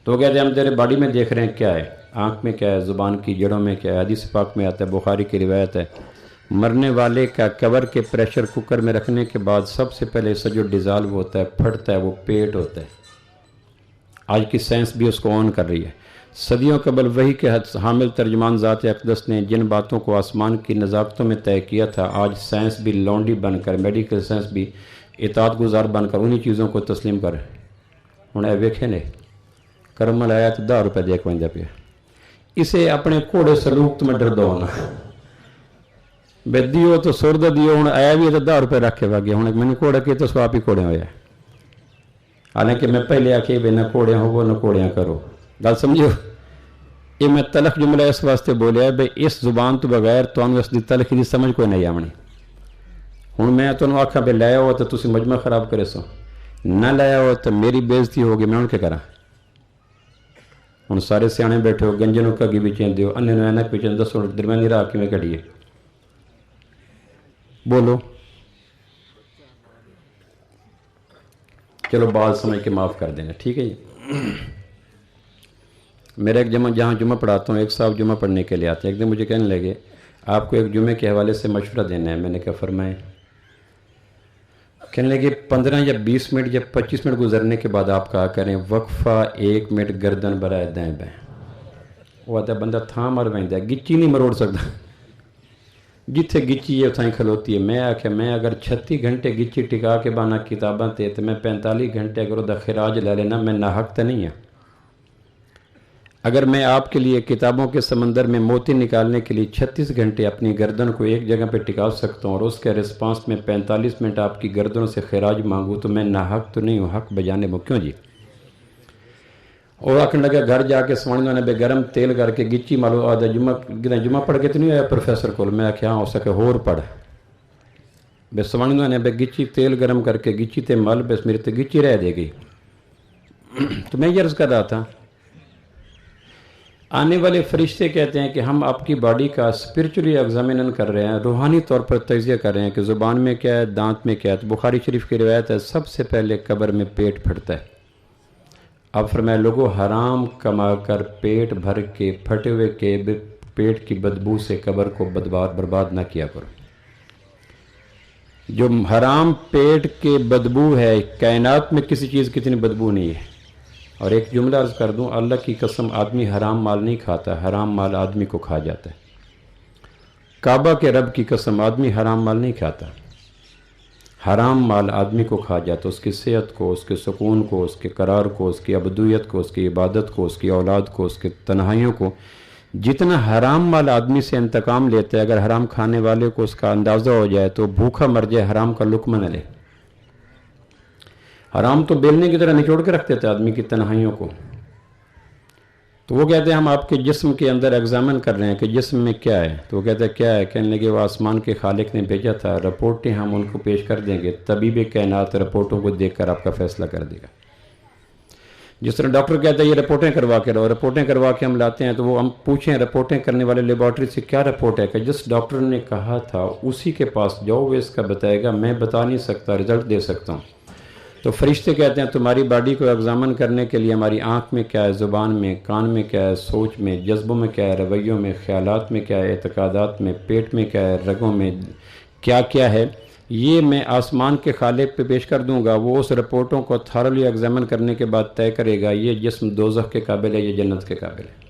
تو کہتے ہیں ہم تیرے باڈی میں دیکھ رہے ہیں کیا ہے، آنکھ میں کیا ہے، زبان کی جڑوں میں کیا ہے. حدیث پاک میں آتا ہے، بخاری کی روایت ہے، مرنے والے کا کور کے پریشر کوکر میں رکھنے کے بعد سب سے پہلے سے جو ڈیزالو ہوتا ہے، پھٹتا ہے، وہ پیٹ ہوتا ہے. آج کی سائنس بھی اس کو آن کر رہی ہے. صدیوں قبل وحی کے حامل ترجمان ذات اقدس نے جن باتوں کو آسمان کی نزاکتوں میں طے کیا تھا، آج سائنس بھی لونڈی بن کر، میڈیکل سائنس بھی اطاعت گزار بن کر انہی چیزوں کو تسلیم کر. ہوں اے ویکھے نے کرم لایا تو 10 روپے دے کے پیا. اسے اپنے گھوڑے سلوک تو میں ڈر دو ہونا بے دیو تو سرد دیو. ہوں آیا بھی تو 10 روپے رکھ کے وگے. ہوں میں نے گھوڑا کی تو سواپ ہی گھوڑے ہویا. حالانکہ میں پہلے آخی بھی نہ گھوڑیاں ہو نہ گھوڑیاں کرو. گل سمجھو، یہ میں تلخ جملہ اس واسطے بولیا بھائی اس زبان تو بغیر تمہیں اس کی تلخی کی سمجھ کوئی نہیں آنی. ہوں میں تمہیں آخا بھی لایا ہو تو تسی مجمع خراب کرے سو، نہ لایا ہو تو میری بےزتی ہوگی. میں ہوں کیا کرا؟ ہوں سارے سیانے بیٹھے ہو، گنجنوں کگی بھی چین دیو، انہیں نو اینک بھی چین. دسو درمیانی راہ کی میں کھڑیے، بولو. چلو بات سمجھ کے معاف کر دینا، ٹھیک ہے جی. میرا ایک جہاں جمعہ پڑھاتا ہوں، ایک صاحب جمعہ پڑھنے کے لیے آتے ہیں. ایک دن مجھے کہنے لگے آپ کو ایک جمعے کے حوالے سے مشورہ دینا ہے. میں نے کہا فرمائیں. کہنے لگے 15 یا 20 منٹ یا 25 منٹ گزرنے کے بعد آپ کہا کریں وقفہ 1 منٹ گردن برائے دائیں بائیں. وہ آتا بندہ تھان مر پہ گچی نہیں مروڑ سکتا، جتھے گچی ہے اتھائی کھلوتی ہے۔ میں آخیا میں اگر 36 گھنٹے گچی ٹکا کے بانا کتاباں تے تو میں 45 گھنٹے اگر وہ خراج لے لینا میں ناحق تو نہیں ہے۔ اگر میں آپ کے لیے کتابوں کے سمندر میں موتی نکالنے کے لیے 36 گھنٹے اپنی گردن کو ایک جگہ پہ ٹکا سکتا ہوں اور اس کے رسپانس میں 45 منٹ آپ کی گردنوں سے خراج مانگوں تو میں ناحق تو نہیں ہوں، حق بجانے میں کیوں جی؟ اور آخر لگا گھر جا کے سوانی نے بے گرم تیل کر کے گچی مالو آدھا جمعہ پڑھ کے تو نہیں آیا پروفیسر کو، میں آخیا ہاں ہو سکے ہور پڑھ بے سوانی نے بے گچی تیل گرم کر کے گچی تے مل بس میرے تے گچی رہ دے گئی۔ تو میں یہ عرض کر رہا تھا آنے والے فرشتے کہتے ہیں کہ ہم آپ کی باڈی کا اسپرچولی ایگزامینن کر رہے ہیں، روحانی طور پر تجزیہ کر رہے ہیں کہ زبان میں کیا ہے، دانت میں کیا ہے۔ تو بخاری شریف کی روایت ہے سب سے پہلے قبر میں پیٹ پھٹتا ہے۔ اب فرمایا لوگوں حرام کما کر پیٹ بھر کے پھٹے ہوئے کے پیٹ کی بدبو سے قبر کو برباد نہ کیا کرو۔ جو حرام پیٹ کے بدبو ہے کائنات میں کسی چیز کی اتنی بدبو نہیں ہے۔ اور ایک جملہ عرض کر دوں، اللہ کی قسم آدمی حرام مال نہیں کھاتا، حرام مال آدمی کو کھا جاتا ہے۔ کعبہ کے رب کی قسم آدمی حرام مال نہیں کھاتا، حرام مال آدمی کو کھا جاتا، اس کی صحت کو، اس کے سکون کو، اس کے قرار کو، اس کی عبودیت کو، اس کی عبادت کو، اس کی اولاد کو، اس کے تنہائیوں کو۔ جتنا حرام مال آدمی سے انتقام لیتا ہے اگر حرام کھانے والے کو اس کا اندازہ ہو جائے تو بھوکا مر جائے، حرام کا لقمہ نہ لے۔ حرام تو بیلنے کی طرح نچوڑ کے رکھ دیتا ہے آدمی کی تنہائیوں کو۔ تو وہ کہتے ہیں ہم آپ کے جسم کے اندر ایگزامن کر رہے ہیں کہ جسم میں کیا ہے۔ تو وہ کہتے ہیں کیا ہے؟ کہنے لگے وہ آسمان کے خالق نے بھیجا تھا، رپورٹیں ہم ان کو پیش کر دیں گے، طبیب کائنات رپورٹوں کو دیکھ کر آپ کا فیصلہ کر دے گا۔ جس طرح ڈاکٹر کہتا ہے یہ رپورٹیں کروا کے رہو، رپورٹیں کروا کے ہم لاتے ہیں تو وہ ہم پوچھیں رپورٹیں کرنے والے لیبارٹری سے کیا رپورٹ ہے، کہ جس ڈاکٹر نے کہا تھا اسی کے پاس جاؤ، وہ اس کا بتائے گا، میں بتا نہیں سکتا، رزلٹ دے سکتا ہوں۔ تو فرشتے کہتے ہیں تمہاری باڈی کو ایگزامن کرنے کے لیے ہماری آنکھ میں کیا ہے، زبان میں، کان میں کیا ہے، سوچ میں، جذبوں میں کیا ہے، رویوں میں، خیالات میں کیا ہے، اعتقادات میں، پیٹ میں کیا ہے، رگوں میں کیا کیا ہے، یہ میں آسمان کے خالق پہ پیش کر دوں گا۔ وہ اس رپورٹوں کو تھارلی ایگزامن کرنے کے بعد طے کرے گا یہ جسم دوزخ کے قابل ہے یا جنت کے قابل ہے،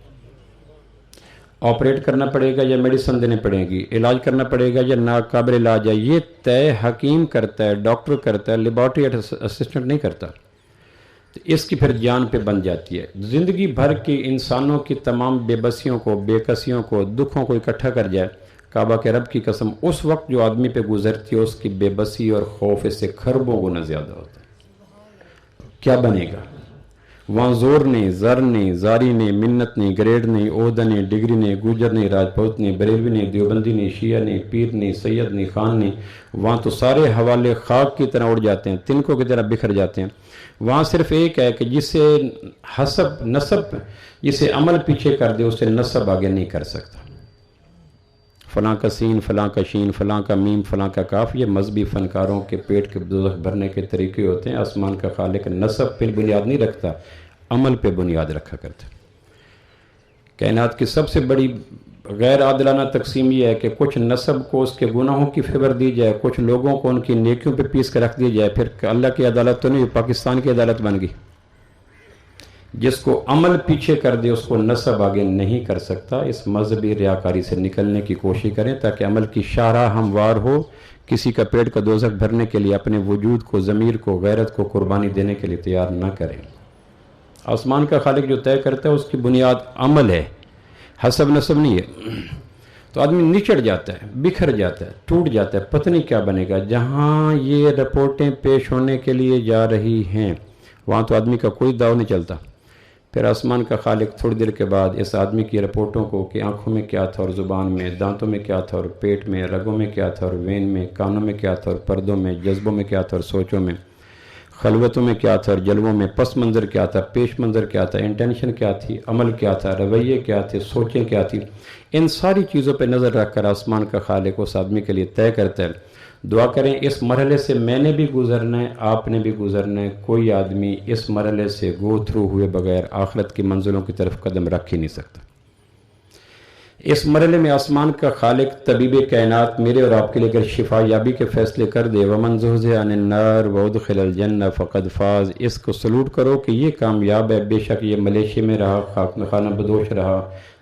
آپریٹ کرنا پڑے گا یا میڈیسن دینے پڑے گی، علاج کرنا پڑے گا یا ناقابل علاج ہے، یہ طے حکیم کرتا ہے، ڈاکٹر کرتا ہے، لیبارٹری اسسٹنٹ نہیں کرتا۔ تو اس کی پھر جان پہ بن جاتی ہے۔ زندگی بھر کی انسانوں کی تمام بے بسیوں کو، بے کسیوں کو، دکھوں کو اکٹھا کر جائے، کعبہ کے رب کی قسم اس وقت جو آدمی پہ گزرتی ہے اس کی بے بسی اور خوف اس سے خربوں گنا زیادہ ہوتا ہے۔ کیا بنے گا وہاں؟ زور نہیں، زر نہیں، زاری نہیں، منت نہیں، گریڈ نہیں، عہدہ نہیں، ڈگری نہیں، گوجر نہیں، راجپوت نہیں، بریلوی نہیں، دیوبندی نہیں، شیعہ نہیں، پیر نہیں، سید نہیں، خان نہیں۔ وہاں تو سارے حوالے خاک کی طرح اڑ جاتے ہیں، تنکوں کی طرح بکھر جاتے ہیں۔ وہاں صرف ایک ہے کہ جسے حسب نسب، جسے عمل پیچھے کر دے اسے نسب آگے نہیں کر سکتا۔ فلاں کا سین، فلاں کا شین، فلاں کا میم، فلاں کا کاف، یہ مذہبی فنکاروں کے پیٹ کے دوزخ بھرنے کے طریقے ہوتے ہیں۔ آسمان کا خالق نسب پہ بنیاد نہیں رکھتا، عمل پہ بنیاد رکھا کرتا۔ کائنات کی سب سے بڑی غیر عادلانہ تقسیم یہ ہے کہ کچھ نسب کو اس کے گناہوں کی فیور دی جائے، کچھ لوگوں کو ان کی نیکیوں پہ پیس کے رکھ دی جائے، پھر اللہ کی عدالت تو نہیں، پاکستان کی عدالت بن گئی۔ جس کو عمل پیچھے کر دے اس کو نسب آگے نہیں کر سکتا۔ اس مذہبی ریاکاری سے نکلنے کی کوشش کریں تاکہ عمل کی شاہراہ ہموار ہو۔ کسی کا پیٹ کا دوزخ بھرنے کے لیے اپنے وجود کو، ضمیر کو، غیرت کو قربانی دینے کے لیے تیار نہ کریں۔ آسمان کا خالق جو طے کرتا ہے اس کی بنیاد عمل ہے، حسب نسب نہیں ہے۔ تو آدمی نچڑ جاتا ہے، بکھر جاتا ہے، ٹوٹ جاتا ہے، پتہ نہیں کیا بنے گا۔ جہاں یہ رپورٹیں پیش ہونے کے لیے جا رہی ہیں وہاں تو آدمی کا کوئی داؤ نہیں چلتا۔ پھر آسمان کا خالق تھوڑی دیر کے بعد اس آدمی کی رپورٹوں کو کہ آنکھوں میں کیا تھا اور زبان میں، دانتوں میں کیا تھا اور پیٹ میں، رگوں میں کیا تھا اور وین میں، کانوں میں کیا تھا اور پردوں میں، جذبوں میں کیا تھا اور سوچوں میں، خلوتوں میں کیا تھا اور جلووں میں، پس منظر کیا تھا، پیش منظر کیا تھا، انٹینشن کیا تھی، عمل کیا تھا، رویے کیا تھے، سوچیں کیا تھی، ان ساری چیزوں پہ نظر رکھ کر آسمان کا خالق اس آدمی کے لیے طے کرتا ہے۔ دعا کریں اس مرحلے سے میں نے بھی گزرنا ہے، آپ نے بھی گزرنا ہے۔ کوئی آدمی اس مرحلے سے گو تھرو ہوئے بغیر آخرت کی منزلوں کی طرف قدم رکھ ہی نہیں سکتا۔ اس مرحلے میں آسمان کا خالق طبیب کائنات میرے اور آپ کے لیے اگر شفا یابی کے فیصلے کر دے، وَمَنْ زُحْزِحَ عَنِ النَّارِ وَأُدْخِلَ الْجَنَّةَ فَقَدْ فَازَ، اس کو سلوٹ کرو کہ یہ کامیاب ہے۔ بے شک یہ ملیشیا میں رہا، خانہ بدوش رہا،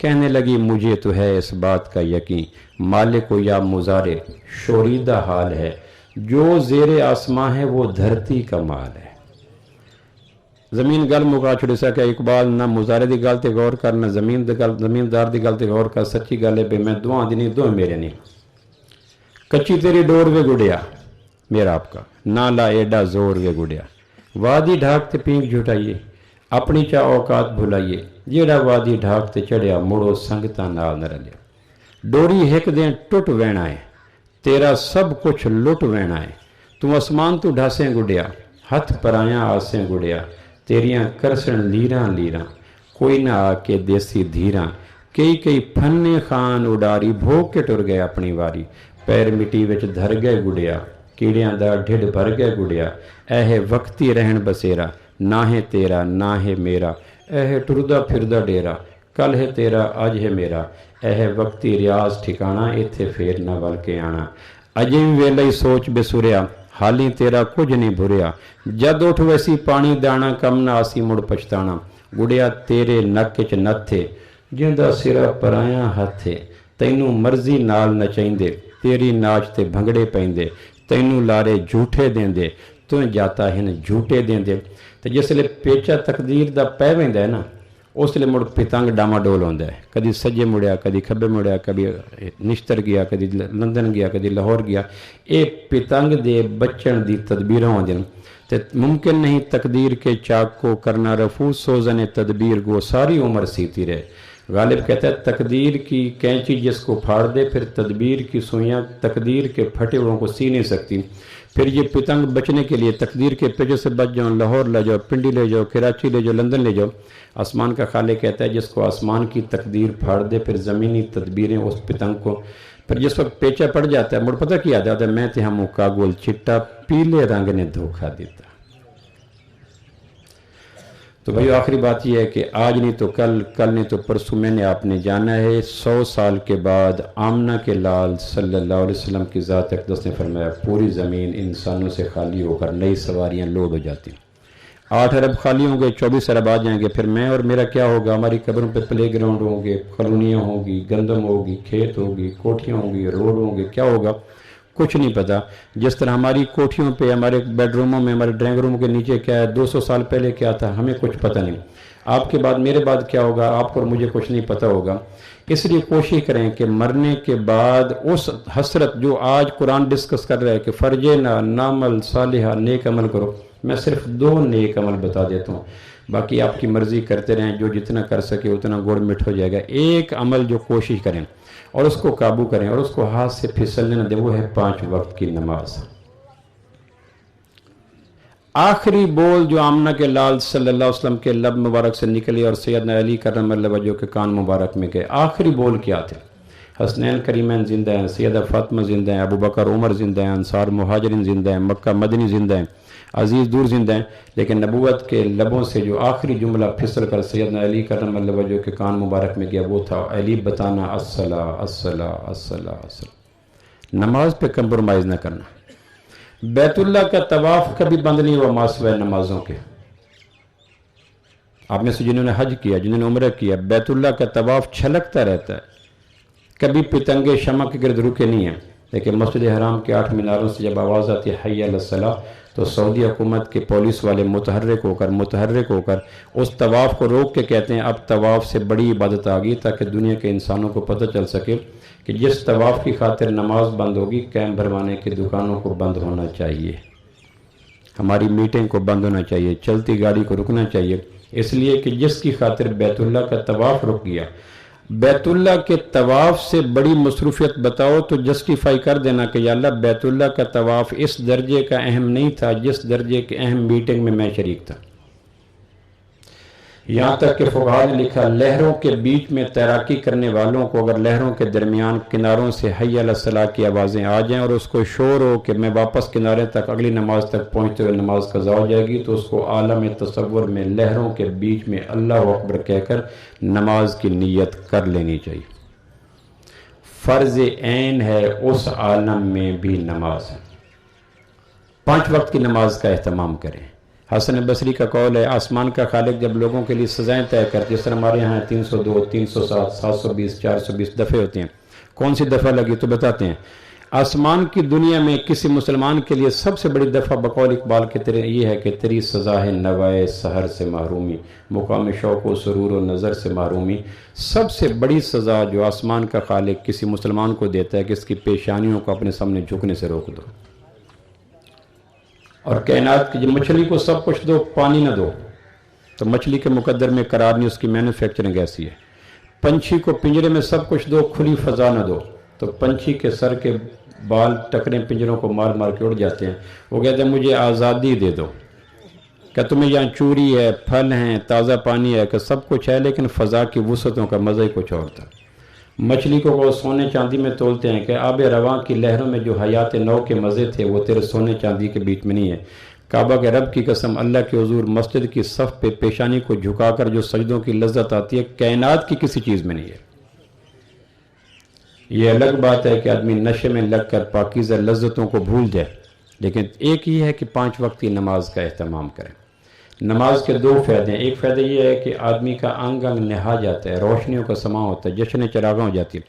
کہنے لگی مجھے تو ہے اس بات کا یقین، مالک و یا مزارے شوریدہ حال ہے، جو زیر آسماں ہے وہ دھرتی کا مال ہے۔ زمین گل مکا چھڑی سا کہ اقبال نہ مزارے دی گل تے غور کر، نہ زمیندار دی گل تے غور کر، سچی گل ہے بے میں دعاں دی نہیں، دو میرے نہیں۔ کچی تیری ڈور وے گڑیا میرا آپ کا، نہ لا ایڈا زور وے گڑیا، وادی ڈھاک تے پینک جھٹائیے، اپنی چاہ اوقات بھلائیے، جیڑا وادی ڈھاک تے چڑھیا مڑو سنگتاں نال نہ رلیا، ڈوری ہک دیں ٹوٹ وینا ہے، تیرا سب کچھ لٹ وینا ہے، تو اسمان تو ڈھاسیں گڑیا، ہتھ پرایاں آسیں گڑیا، تیریاں کرسن لیراں لیراں، کوئی نہ آ کے دیسی دھیراں، کئی پھنے خان اڈاری، بھوگ کے ٹر گئے اپنی واری، پیر مٹی وچ دھر گئے گڑیا، کیڑیاں دا ڈھڈ بھر گئے گڑیا، اے وقتی رہن بسیرا، نہ ہے تیرا نہ ہے میرا، اے ٹردا پھردا ڈیرا، کل ہے تیرا اج ہے میرا، اے وقتی ریاض ٹھکانا، ایتھے پھر نہ ول کے آنا، اجے بھی ویلے سوچ بے سریا، حالی تیرا کچھ نہیں بھریا، جد اٹھ ویسی پانی دانا، کم نہ آسی مڑ پچھتانا، گڑیا تیرے نک چ نتھے جیندا سرا پرایاں ہتھے، تینوں مرضی نال نچائندے، تیری ناچ تے بھنگڑے پیندے، تینوں لارے جھوٹے دیندے، تو جاتا ہن جھوٹے دیندے۔ تو جس لئے پیچا تقدیر دا پہ ویندا ہے نا، اس لئے مڑ پتنگ ڈاما ڈول ہوندا ہے، کدی سجے مڑیا کدی کھبے مڑیا، کبھی نشتر گیا کدی لندن گیا کدی لاہور گیا، اے پتنگ دے بچن دی تدبیراں ہوندیاں، تے ممکن نہیں تقدیر کے چاک کو کرنا رفو، سوزن تدبیر کو ساری عمر سیتی رہے۔ غالب کہتا ہے تقدیر کی کینچی جس کو پھاڑ دے، پھر تدبیر کی سوئیاں تقدیر کے پھٹے ہوئوں کو سی نہیں سکتی۔ پھر یہ پتنگ بچنے کے لیے تقدیر کے پیچھے سے بچ جاؤ، لاہور لے جاؤ، پنڈی لے جاؤ، کراچی لے جاؤ، لندن لے جاؤ، آسمان کا خالق کہتا ہے جس کو آسمان کی تقدیر پھاڑ دے، پھر زمینی تدبیریں اس پتنگ کو، پھر جس وقت پیچا پڑ جاتا ہے مڑ پتہ کیا جاتا ہے، میں تے ہم کاگول چٹا، پیلے رنگ نے دھوکہ دیتا۔ تو بھائی آخری بات یہ ہے کہ آج نہیں تو کل، کل نہیں تو پرسوں میں نے آپ نے جانا ہے 100 سال کے بعد آمنہ کے لال صلی اللہ علیہ وسلم کی ذات اقدس نے فرمایا پوری زمین انسانوں سے خالی ہو کر نئی سواریاں لوڈ ہو جاتی ہیں، 8 ارب خالی ہوں گے، 24 ارب آ جائیں گے، پھر میں اور میرا کیا ہوگا؟ ہماری قبروں پہ پلے گراؤنڈ ہوں گے، کالونیاں ہوں گی، گندم ہوگی، کھیت ہوگی، کوٹھیاں ہوں گی، روڈ ہوں گے، کیا ہوگا؟ کچھ نہیں پتا۔ جس طرح ہماری کوٹھیوں پہ، ہمارے بیڈ روموں میں، ہمارے ڈرائنگ روم کے نیچے کیا ہے، 200 سال پہلے کیا تھا، ہمیں کچھ پتہ نہیں۔ آپ کے بعد میرے بعد کیا ہوگا، آپ کو اور مجھے کچھ نہیں پتہ ہوگا۔ اس لیے کوشش کریں کہ مرنے کے بعد اس حسرت جو آج قرآن ڈسکس کر رہا ہے کہ فرجنا نعمل صالحہ، نیک عمل کرو، میں صرف 2 نیک عمل بتا دیتا ہوں، باقی آپ کی مرضی کرتے رہیں، جو جتنا کر سکے اتنا گڑ مٹھ ہو جائے گا۔ ایک عمل جو کوشش کریں اور اس کو قابو کریں اور اس کو ہاتھ سے پھسلنے نہ دیں، وہ ہے 5 وقت کی نماز۔ آخری بول جو آمنہ کے لال صلی اللہ علیہ وسلم کے لب مبارک سے نکلی اور سیدنا علی کرم اللہ وجہ کے کان مبارک میں گئے، آخری بول کیا تھے؟ حسنین کریمین زندہ ہیں، سیدہ فاطمہ زندہ ہیں، ابو بکر عمر زندہ ہیں، انصار مہاجرین زندہ ہیں، مکہ مدنی زندہ ہیں، عزیز دور زندہ ہیں، لیکن نبوت کے لبوں سے جو آخری جملہ پھسل کر سیدنا علی کرم اللہ وجہ کے کان مبارک میں گیا وہ تھا علی بتانا الصلاۃ الصلاۃ الصلاۃ الصلاۃ، نماز پہ کمپرومائز نہ کرنا۔ بیت اللہ کا طواف کبھی بند نہیں ہوا ماسوائے نمازوں کے۔ آپ میں سے جنہوں نے حج کیا، جنہوں نے عمرہ کیا، بیت اللہ کا طواف چھلکتا رہتا ہے، کبھی پتنگے شمع کے گرد رکے نہیں ہیں، لیکن مسجد حرام کے 8 میناروں سے جب آواز آتی ہے حی علی الصلاۃ، تو سعودی حکومت کے پولیس والے متحرک ہو کر اس طواف کو روک کے کہتے ہیں اب طواف سے بڑی عبادت آ گئی، تاکہ دنیا کے انسانوں کو پتہ چل سکے کہ جس طواف کی خاطر نماز بند ہوگی، کیم بھروانے کی دکانوں کو بند ہونا چاہیے، ہماری میٹنگ کو بند ہونا چاہیے، چلتی گاڑی کو رکنا چاہیے، اس لیے کہ جس کی خاطر بیت اللہ کا طواف رک گیا، بیت اللہ کے طواف سے بڑی مصروفیت بتاؤ تو جسٹیفائی کر دینا کہ یا اللہ بیت اللہ کا طواف اس درجے کا اہم نہیں تھا جس درجے کے اہم میٹنگ میں میں شریک تھا۔ یہاں تک کہ فقہاء نے لکھا لہروں کے بیچ میں تیراکی کرنے والوں کو اگر لہروں کے درمیان کناروں سے حی علی الصلاۃ کی آوازیں آ جائیں اور اس کو شور ہو کہ میں واپس کنارے تک اگلی نماز تک پہنچتے ہوئے نماز قضا ہو جائے گی، تو اس کو عالم تصور میں لہروں کے بیچ میں اللہ اکبر کہہ کر نماز کی نیت کر لینی چاہیے۔ فرض عین ہے اس عالم میں بھی نماز ہے۔ 5 وقت کی نماز کا اہتمام کریں، حسن بصری کا قول ہے آسمان کا خالق جب لوگوں کے لیے سزائیں طے کرتی ہے، جس طرح ہمارے یہاں 302 307 720 420 دفعے ہوتے ہیں، کون سی دفعہ لگی تو بتاتے ہیں۔ آسمان کی دنیا میں کسی مسلمان کے لیے سب سے بڑی دفعہ بقول اقبال کے تیرے یہ ہے کہ تیری سزا ہے نوائے سحر سے محرومی، مقام شوق و سرور و نظر سے محرومی۔ سب سے بڑی سزا جو آسمان کا خالق کسی مسلمان کو دیتا ہے کہ اس کی پیشانیوں کو اپنے سامنے جھکنے سے روک دو۔ اور کائنات کی جو مچھلی کو سب کچھ دو، پانی نہ دو، تو مچھلی کے مقدر میں قرار نہیں، اس کی مینوفیکچرنگ ایسی ہے۔ پنچھی کو پنجرے میں سب کچھ دو، کھلی فضا نہ دو، تو پنچھی کے سر کے بال ٹکریں پنجروں کو مار مار کے اڑ جاتے ہیں۔ وہ کہتے ہیں مجھے آزادی دے دو، کہ تمہیں یہاں چوری ہے، پھل ہیں، تازہ پانی ہے، کہ سب کچھ ہے، لیکن فضا کی وسعتوں کا مزہ ہی کچھ اور تھا۔ مچھلی کو وہ سونے چاندی میں تولتے ہیں کہ آب رواں کی لہروں میں جو حیات نو کے مزے تھے وہ تیرے سونے چاندی کے بیچ میں نہیں ہے۔ کعبہ کے رب کی قسم، اللہ کے حضور مسجد کی صف پہ پیشانی کو جھکا کر جو سجدوں کی لذت آتی ہے کائنات کی کسی چیز میں نہیں ہے۔ یہ الگ بات ہے کہ آدمی نشے میں لگ کر پاکیزہ لذتوں کو بھول جائے، لیکن ایک ہی ہے کہ 5 وقت کی نماز کا اہتمام کریں۔ نماز کے 2 فائدے ہیں۔ ایک فائدہ یہ ہے کہ آدمی کا انگ انگ نہا جاتا ہے، روشنیوں کا سما ہوتا ہے، جشن چراغاں ہو جاتی ہے۔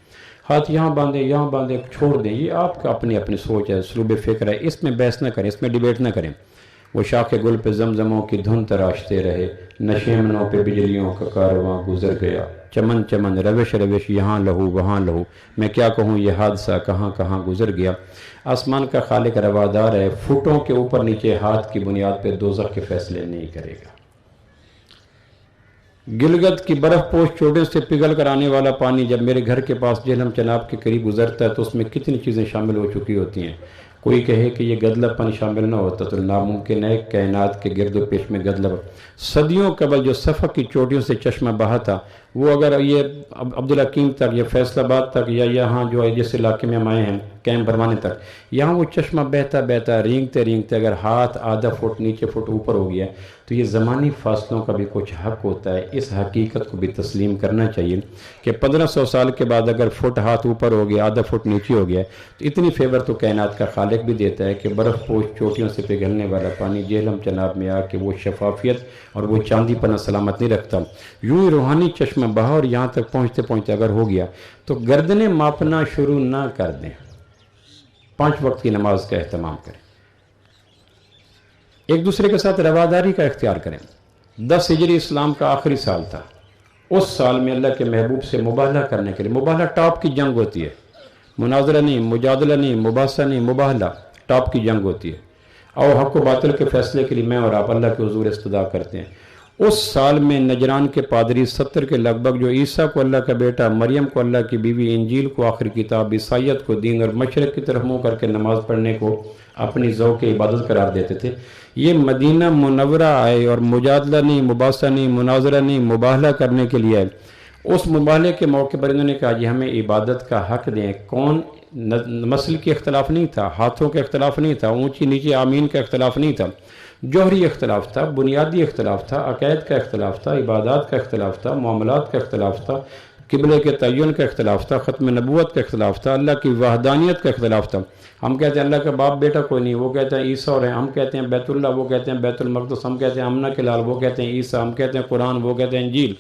ہاتھ یہاں باندھیں چھوڑ دیں، یہ آپ کا اپنی سوچ ہے، اسلوب فکر ہے، اس میں بحث نہ کریں، اس میں ڈیبیٹ نہ کریں۔ وہ شاخ گل پہ زمزموں کی دھن تراشتے رہے، نشیمنوں پہ بجلیوں کا کارواں گزر گیا، چمن چمن روش روش یہاں لہو وہاں لہو، میں کیا کہوں یہ حادثہ کہاں کہاں گزر گیا۔ آسمان کا خالق روادار ہے، فٹوں کے اوپر نیچے ہاتھ کی بنیاد پہ دوزخ کے فیصلے نہیں کرے گا۔ گلگت کی برف پوش چوٹے سے پگھل کر آنے والا پانی جب میرے گھر کے پاس جہلم چناب کے قریب گزرتا ہے تو اس میں کتنی چیزیں شامل ہو چکی ہوتی ہیں۔ کوئی کہے کہ یہ گدلا پن شامل نہ ہوتا تو ناممکن ہے، کائنات کے گرد و پیش میں گدلا۔ صدیوں قبل جو صفحہ کی چوٹیوں سے چشمہ بہا تھا، وہ اگر یہ عبدالحکیم تک یا فیصل آباد تک یا یہاں جو جس علاقے میں ہم آئے ہیں کیمپ بھروانے تک، یہاں وہ چشمہ بہتا بہتا رینگتے رینگتے اگر ہاتھ آدھا فٹ نیچے فٹ اوپر ہو گیا تو یہ زمانی فاصلوں کا بھی کچھ حق ہوتا ہے۔ اس حقیقت کو بھی تسلیم کرنا چاہیے کہ 1500 سال کے بعد اگر فٹ ہاتھ اوپر ہو گیا آدھا فٹ نیچے ہو گیا تو اتنی فیور تو کائنات کا خالق بھی دیتا ہے کہ برف پوش چوٹیوں سے پگھلنے والا پانی جہلم چناب میں آ کے وہ شفافیت اور وہ چاندی پنا سلامت نہیں رکھتا۔ یوں ہی روحانی چشمہ بہا اور یہاں تک پہنچتے پہنچتے اگر ہو گیا تو گردنیں ماپنا شروع نہ کر دیں، 5 وقت کی نماز کا اہتمام کریں، ایک دوسرے کے ساتھ رواداری کا اختیار کریں۔ 10 ہجری اسلام کا آخری سال تھا، اس سال میں اللہ کے محبوب سے مباہلہ کرنے کے لیے، مباہلہ ٹاپ کی جنگ ہوتی ہے، مناظرہ نہیں، مجادلہ نہیں، مباحثہ نہیں، مباہلہ ٹاپ کی جنگ ہوتی ہے۔ اور حق و باطل کے فیصلے کے لیے میں اور آپ اللہ کے حضور استدعا کرتے ہیں۔ اس سال میں نجران کے پادری 70 کے لگ بھگ جو عیسیٰ کو اللہ کا بیٹا، مریم کو اللہ کی بیوی، انجیل کو آخری کتاب، عیسائیت کو دین اور مشرق کی طرف منہ کر کے نماز پڑھنے کو اپنی ذوق عبادت قرار دیتے تھے، یہ مدینہ منورہ آئے اور مجادلہ نہیں، مباحثہ نہیں، مناظرہ نہیں، مباہلہ کرنے کے لیے آئے۔ اس مباہلے کے موقع پر انہوں نے کہا جی ہمیں عبادت کا حق دیں۔ کون؟ مسل کے اختلاف نہیں تھا، ہاتھوں کے اختلاف نہیں تھا، اونچی نیچے آمین کا اختلاف نہیں تھا، جوہری اختلاف تھا، بنیادی اختلاف تھا، عقائد کا اختلاف تھا، عبادات کا اختلاف تھا، معاملات کا اختلاف تھا، قبلے کے تعین کا اختلاف تھا، ختم نبوت کا اختلاف تھا، اللہ کی وحدانیت کا اختلاف تھا۔ ہم کہتے ہیں اللہ کا باپ بیٹا کوئی نہیں، وہ کہتے ہیں عیسیٰ اور ہیں، ہم کہتے ہیں بیت اللہ، وہ کہتے ہیں بیت المقدس، ہم کہتے ہیں امنہ کے لال، وہ کہتے ہیں عیسیٰ، ہم کہتے ہیں قرآن، وہ کہتے ہیں انجیل۔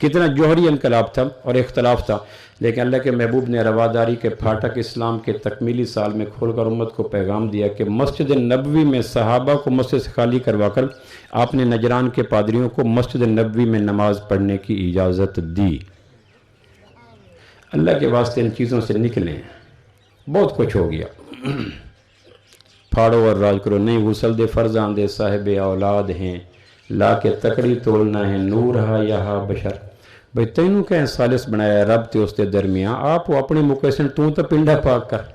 کتنا جوہری انقلاب تھا اور اختلاف تھا، لیکن اللہ کے محبوب نے رواداری کے پھاٹک اسلام کے تکمیلی سال میں کھول کر امت کو پیغام دیا کہ مسجد نبوی میں صحابہ کو مسجد سے خالی کروا کر آپ نے نجران کے پادریوں کو مسجد نبوی میں نماز پڑھنے کی اجازت دی۔ اللہ کے واسطے ان چیزوں سے نکلیں، بہت کچھ ہو گیا، پھاڑو اور راج کرو، نہیں غسل دے فرزان دے صاحب اولاد ہیں، لا کے تکڑی تولنا ہے نور ہا یا ہا بشر۔ بھئی تینوں کہیں سالس بنایا رب تے اس دے درمیان، آپ وہ اپنے مقیسن تو پنڈا پاک کر۔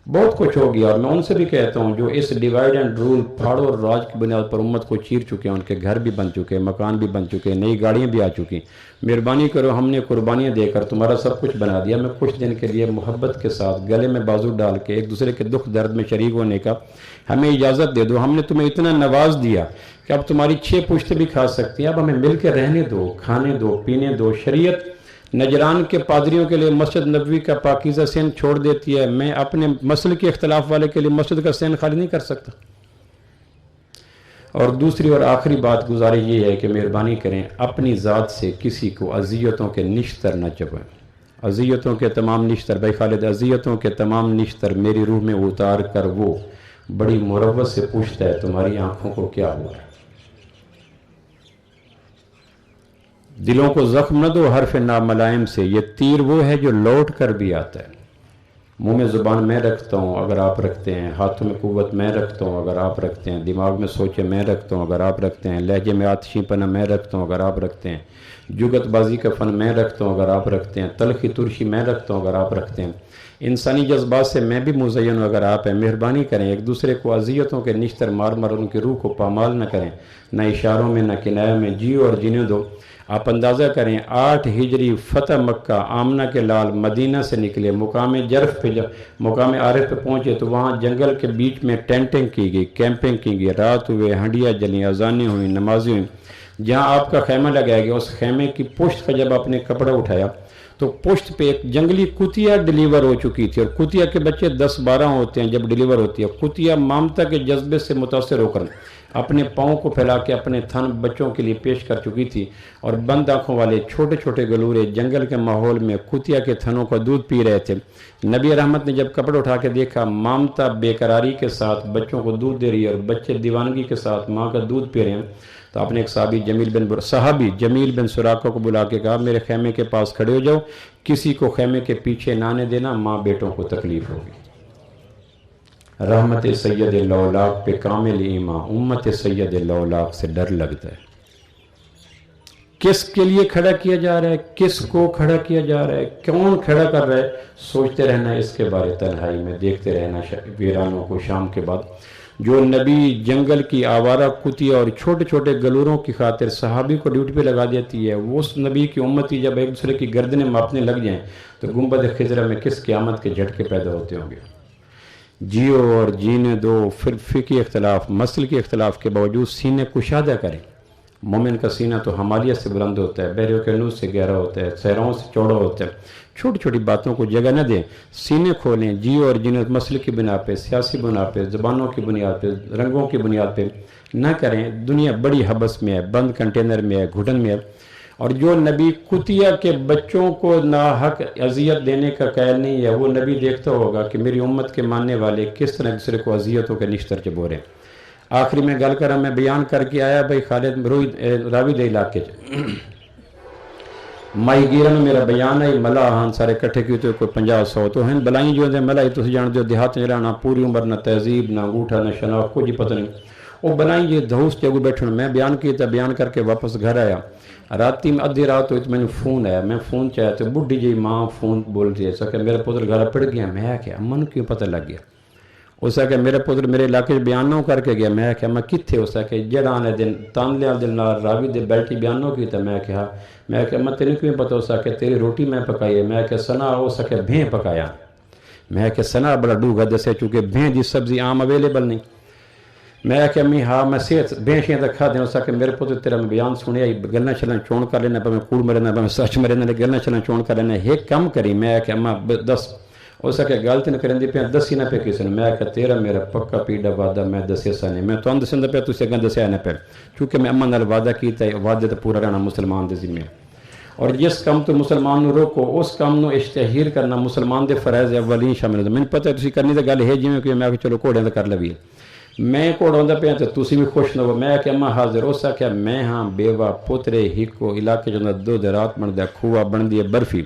بہت کچھ ہو گیا، اور میں ان سے بھی کہتا ہوں جو اس ڈیوائیڈ اینڈ رول پھاڑو اور راج کی بنیاد پر امت کو چیر چکے ہیں، ان کے گھر بھی بن چکے ہیں، مکان بھی بن چکے ہیں، نئی گاڑیاں بھی آ چکی ہیں، مہربانی کرو ہم نے قربانیاں دے کر تمہارا سب کچھ بنا دیا، میں کچھ دن کے لیے محبت کے ساتھ گلے میں بازو ڈال کے ایک دوسرے کے دکھ درد میں شریک ہونے کا ہمیں اجازت دے دو۔ ہم نے تمہیں اتنا نواز دیا کہ اب تمہاری 6 پشتیں بھی کھا سکتی ہیں، اب ہمیں مل کے رہنے دو، کھانے دو، پینے دو۔ شریعت نجران کے پادریوں کے لیے مسجد نبوی کا پاکیزہ سین چھوڑ دیتی ہے، میں اپنے مسل کے اختلاف والے کے لیے مسجد کا سین خالی نہیں کر سکتا۔ اور دوسری اور آخری بات گزارش یہ ہے کہ مہربانی کریں اپنی ذات سے کسی کو اذیتوں کے نشتر نہ چبائیں. اذیتوں کے تمام نشتر، بھائی خالد، اذیتوں کے تمام نشتر میری روح میں اتار کر وہ بڑی مروت سے پوچھتا ہے تمہاری آنکھوں کو کیا ہوا ہے. دلوں کو زخم نہ دو حرف ناملائم سے، یہ تیر وہ ہے جو لوٹ کر بھی آتا ہے. منہ میں زبان میں رکھتا ہوں اگر آپ رکھتے ہیں، ہاتھوں میں قوت میں رکھتا ہوں اگر آپ رکھتے ہیں، دماغ میں سوچے میں رکھتا ہوں اگر آپ رکھتے ہیں، لہجے میں آتشی پنا میں رکھتا ہوں اگر آپ رکھتے ہیں، جگت بازی کا فن میں رکھتا ہوں اگر آپ رکھتے ہیں، تلخی ترشی میں رکھتا ہوں اگر آپ رکھتے ہیں، انسانی جذبات سے میں بھی مزین ہوں اگر آپ ہیں. مہربانی کریں ایک دوسرے کو اذیتوں کے نشتر مار مار ان کی روح کو پامال نہ کریں، نہ اشاروں میں نہ کنایوں میں. جیو اور جینے دو. آپ اندازہ کریں 8 ہجری فتح مکہ، آمنہ کے لال مدینہ سے نکلے، مقام جرف پہ جب مقام عارف پہ پہنچے تو وہاں جنگل کے بیچ میں ٹینٹنگ کی گئی، کیمپنگ کی گئی، رات ہوئے، ہنڈیاں جلیں، اذانیں ہوئیں، نمازیں ہوئیں. جہاں آپ کا خیمہ لگایا گیا اس خیمے کی پشت کا جب آپ نے کپڑا اٹھایا تو پشت پہ ایک جنگلی کتیا ڈیلیور ہو چکی تھی، اور کتیا کے بچے 10-12 ہوتے ہیں جب ڈیلیور ہوتی ہے. کتیا مامتا کے جذبے سے متاثر ہو کر اپنے پاؤں کو پھیلا کے اپنے تھن بچوں کے لیے پیش کر چکی تھی، اور بند آنکھوں والے چھوٹے چھوٹے گلورے جنگل کے ماحول میں کتیا کے تھنوں کا دودھ پی رہے تھے. نبی رحمت نے جب کپڑے اٹھا کے دیکھا مامتا بے قراری کے ساتھ بچوں کو دودھ دے رہی ہے اور بچے دیوانگی کے ساتھ ماں کا دودھ پی رہے ہیں، تو آپ نے ایک صحابی جمیل بن سراقہ کو بلا کے کہا میرے خیمے کے پاس کھڑے ہو جاؤ، کسی کو خیمے کے پیچھے نہ آنے دینا، ماں بیٹوں کو تکلیف ہوگی. رحمت سید لولاک پہ کامل ایمان، امت سید لولاک سے ڈر لگتا ہے. کس کے لیے کھڑا کیا جا رہا ہے، کس کو کھڑا کیا جا رہا ہے، کون کھڑا کر رہا ہے، سوچتے رہنا اس کے بارے تنہائی میں، دیکھتے رہنا ویرانوں کو شام کے بعد. جو نبی جنگل کی آوارہ کتیا اور چھوٹے چھوٹے گلوروں کی خاطر صحابی کو ڈیوٹی پہ لگا دیتی ہے، وہ اس نبی کی امتی جب ایک دوسرے کی گردنیں ماپنے لگ جائیں تو گنبد خضرہ میں کس قیامت کے جھٹکے پیدا ہوتے ہوں گے. جیو اور جینے دو. پھر فقہی اختلاف، مسل کے اختلاف کے باوجود سینے کشادہ کریں. مومن کا سینہ تو ہمالیہ سے بلند ہوتا ہے، بحر کنوز سے گہرا ہوتا ہے، صحراؤں سے چوڑا ہوتا ہے. چھوٹی چھوٹی باتوں کو جگہ نہ دیں، سینے کھولیں. جیو اور جینے مسل کی بنا پہ، سیاسی بنا پہ، زبانوں کی بنیاد پہ، رنگوں کی بنیاد پہ نہ کریں. دنیا بڑی حبس میں ہے، بند کنٹینر میں ہے، گھٹن میں ہے. اور جو نبی کتیا کے بچوں کو ناحق اذیت دینے کا قائل نہیں ہے، وہ نبی دیکھتا ہوگا کہ میری امت کے ماننے والے کس طرح دوسرے کو اذیتوں کے نشتر چبو رہے ہیں. آخری میں گل کر میں بیان کر کے آیا بھائی خالد راوی دے علاقے مائی گیرن میرا بیان ہے. ملا ہاں سارے کٹھے کیے تو کوئی 50-100 تو ہیں بلائیں جو ہیں ملا تھی جان دو دیہات میں رہنا پوری عمر نہ تہذیب نہ انگوٹھا نہ شناخت کچھ پتہ نہیں. وہ بلائیں یہ دھوس جگہ بیٹھے میں بیان کیا تھا، بیان کر کے واپس گھر آیا. راتی میں ادھی رات ہوئی تو میں نے فون آیا، میں فون چاہیا تو بڈھی جی ماں فون بول رہی ہے سا کہ میرا پتر گھر پڑ گیا. میں کیا امن کیوں پتہ لگ گیا. اس کہ میرا پتر میرے علاقے بیان نہ کر کے گیا. میں کہ میں کتنے اس کہ جڑا آنے دن تانلے دن راوی دے بیلٹی بیان نہ کی تھا. میں کہا میں کہ میں تیرے کیوں پتہ ہو سا کہ تیری روٹی میں پکائی ہے. میں کہ سنا ہو سکے بھیں پکایا. میں کہ سنا بڑا ڈوگا دسے چونکہ بھیں دی سبزی عام اویلیبل نہیں. میں کہ امی ہاں میں صحت بھینشیاں تک کھا دیں. اس کہ میرے پتر تیرا میں بیان سنیا گلنا چلنا چون کر لینا پہ میں کوڑ مرنا پہ میں سچ مرنا گلنا چلنا چون کر لینا ایک کم کری. میں کہ اما دس اس کہ غلط نہ کریں دی پہ دسی نہ پہ کسی نے. میں کہ تیرا میرا پکا پیڑا وعدہ میں دسیا سا نہیں. میں تو دسن پہ تُسے اگاں دسیا نہ پہ چونکہ میں اما نال وعدہ کیتا ہے وعدے تو پورا رہنا مسلمان دے ذمہ. اور جس کام تو مسلمان نو روکو اس کام نو اشتہیر کرنا مسلمان دے فرائض اولین شامل. میں پتہ ہے تسی کرنی تے گل ہے جویں کہ میں کہ چلو گھوڑیاں تے کر لوی میں گھوڑا پیا تے تسی بھی خوش نہ ہو. میں کہ اما حاضر ہو سکیا میں ہاں بیوہ پوترے ہکو علاقے جو دودھ رات بندا کھوا بندی ہے برفی.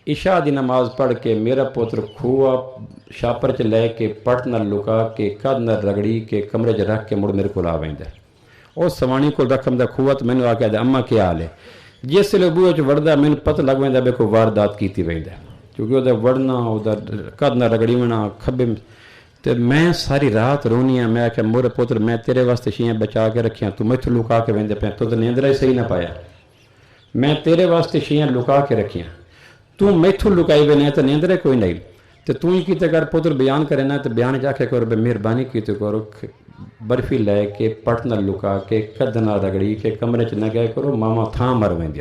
عشاء دی نماز پڑھ کے میرا پوتر کھوا شاپر چ لے کے پٹ نہ لکا کے کد نہ رگڑی کے کمرے چ رکھ کے مڑ میرے کو آ ویندا. اس سوانی کو رکھم دا کھوا تو مینوں آ کے اما کیا حال ہے. جس ویلے بوئے چ وڑدا مینوں پتہ لگ ویندا بے کوئی واردات کیتی ویندا کیونکہ وہ وڑنا وہ کد نہ رگڑی ہونا کھبے. تو میں ساری رات رونی ہاں. میں کہ میرے پوتر میں تیرے واسطے شیاں بچا کے رکھیاں تو میتھوں لکا کے ویندے پیا تو نیندرا ہی صحیح نہ پایا. میں تیرے واسطے شیاں لکا کے رکھیاں تو میتھوں لکائی وے نہیں تو نیندرے کوئی نہیں. تو ہی کیتے کر پوتر بیان کرے نا تو بیان جا کے کرو بے مہربانی کیتے کرو برفی لے کے پٹ نہ لکا کے کد نہ رگڑی کے کمرے چ نہ گئے کرو ماما تھاں مر ویندی.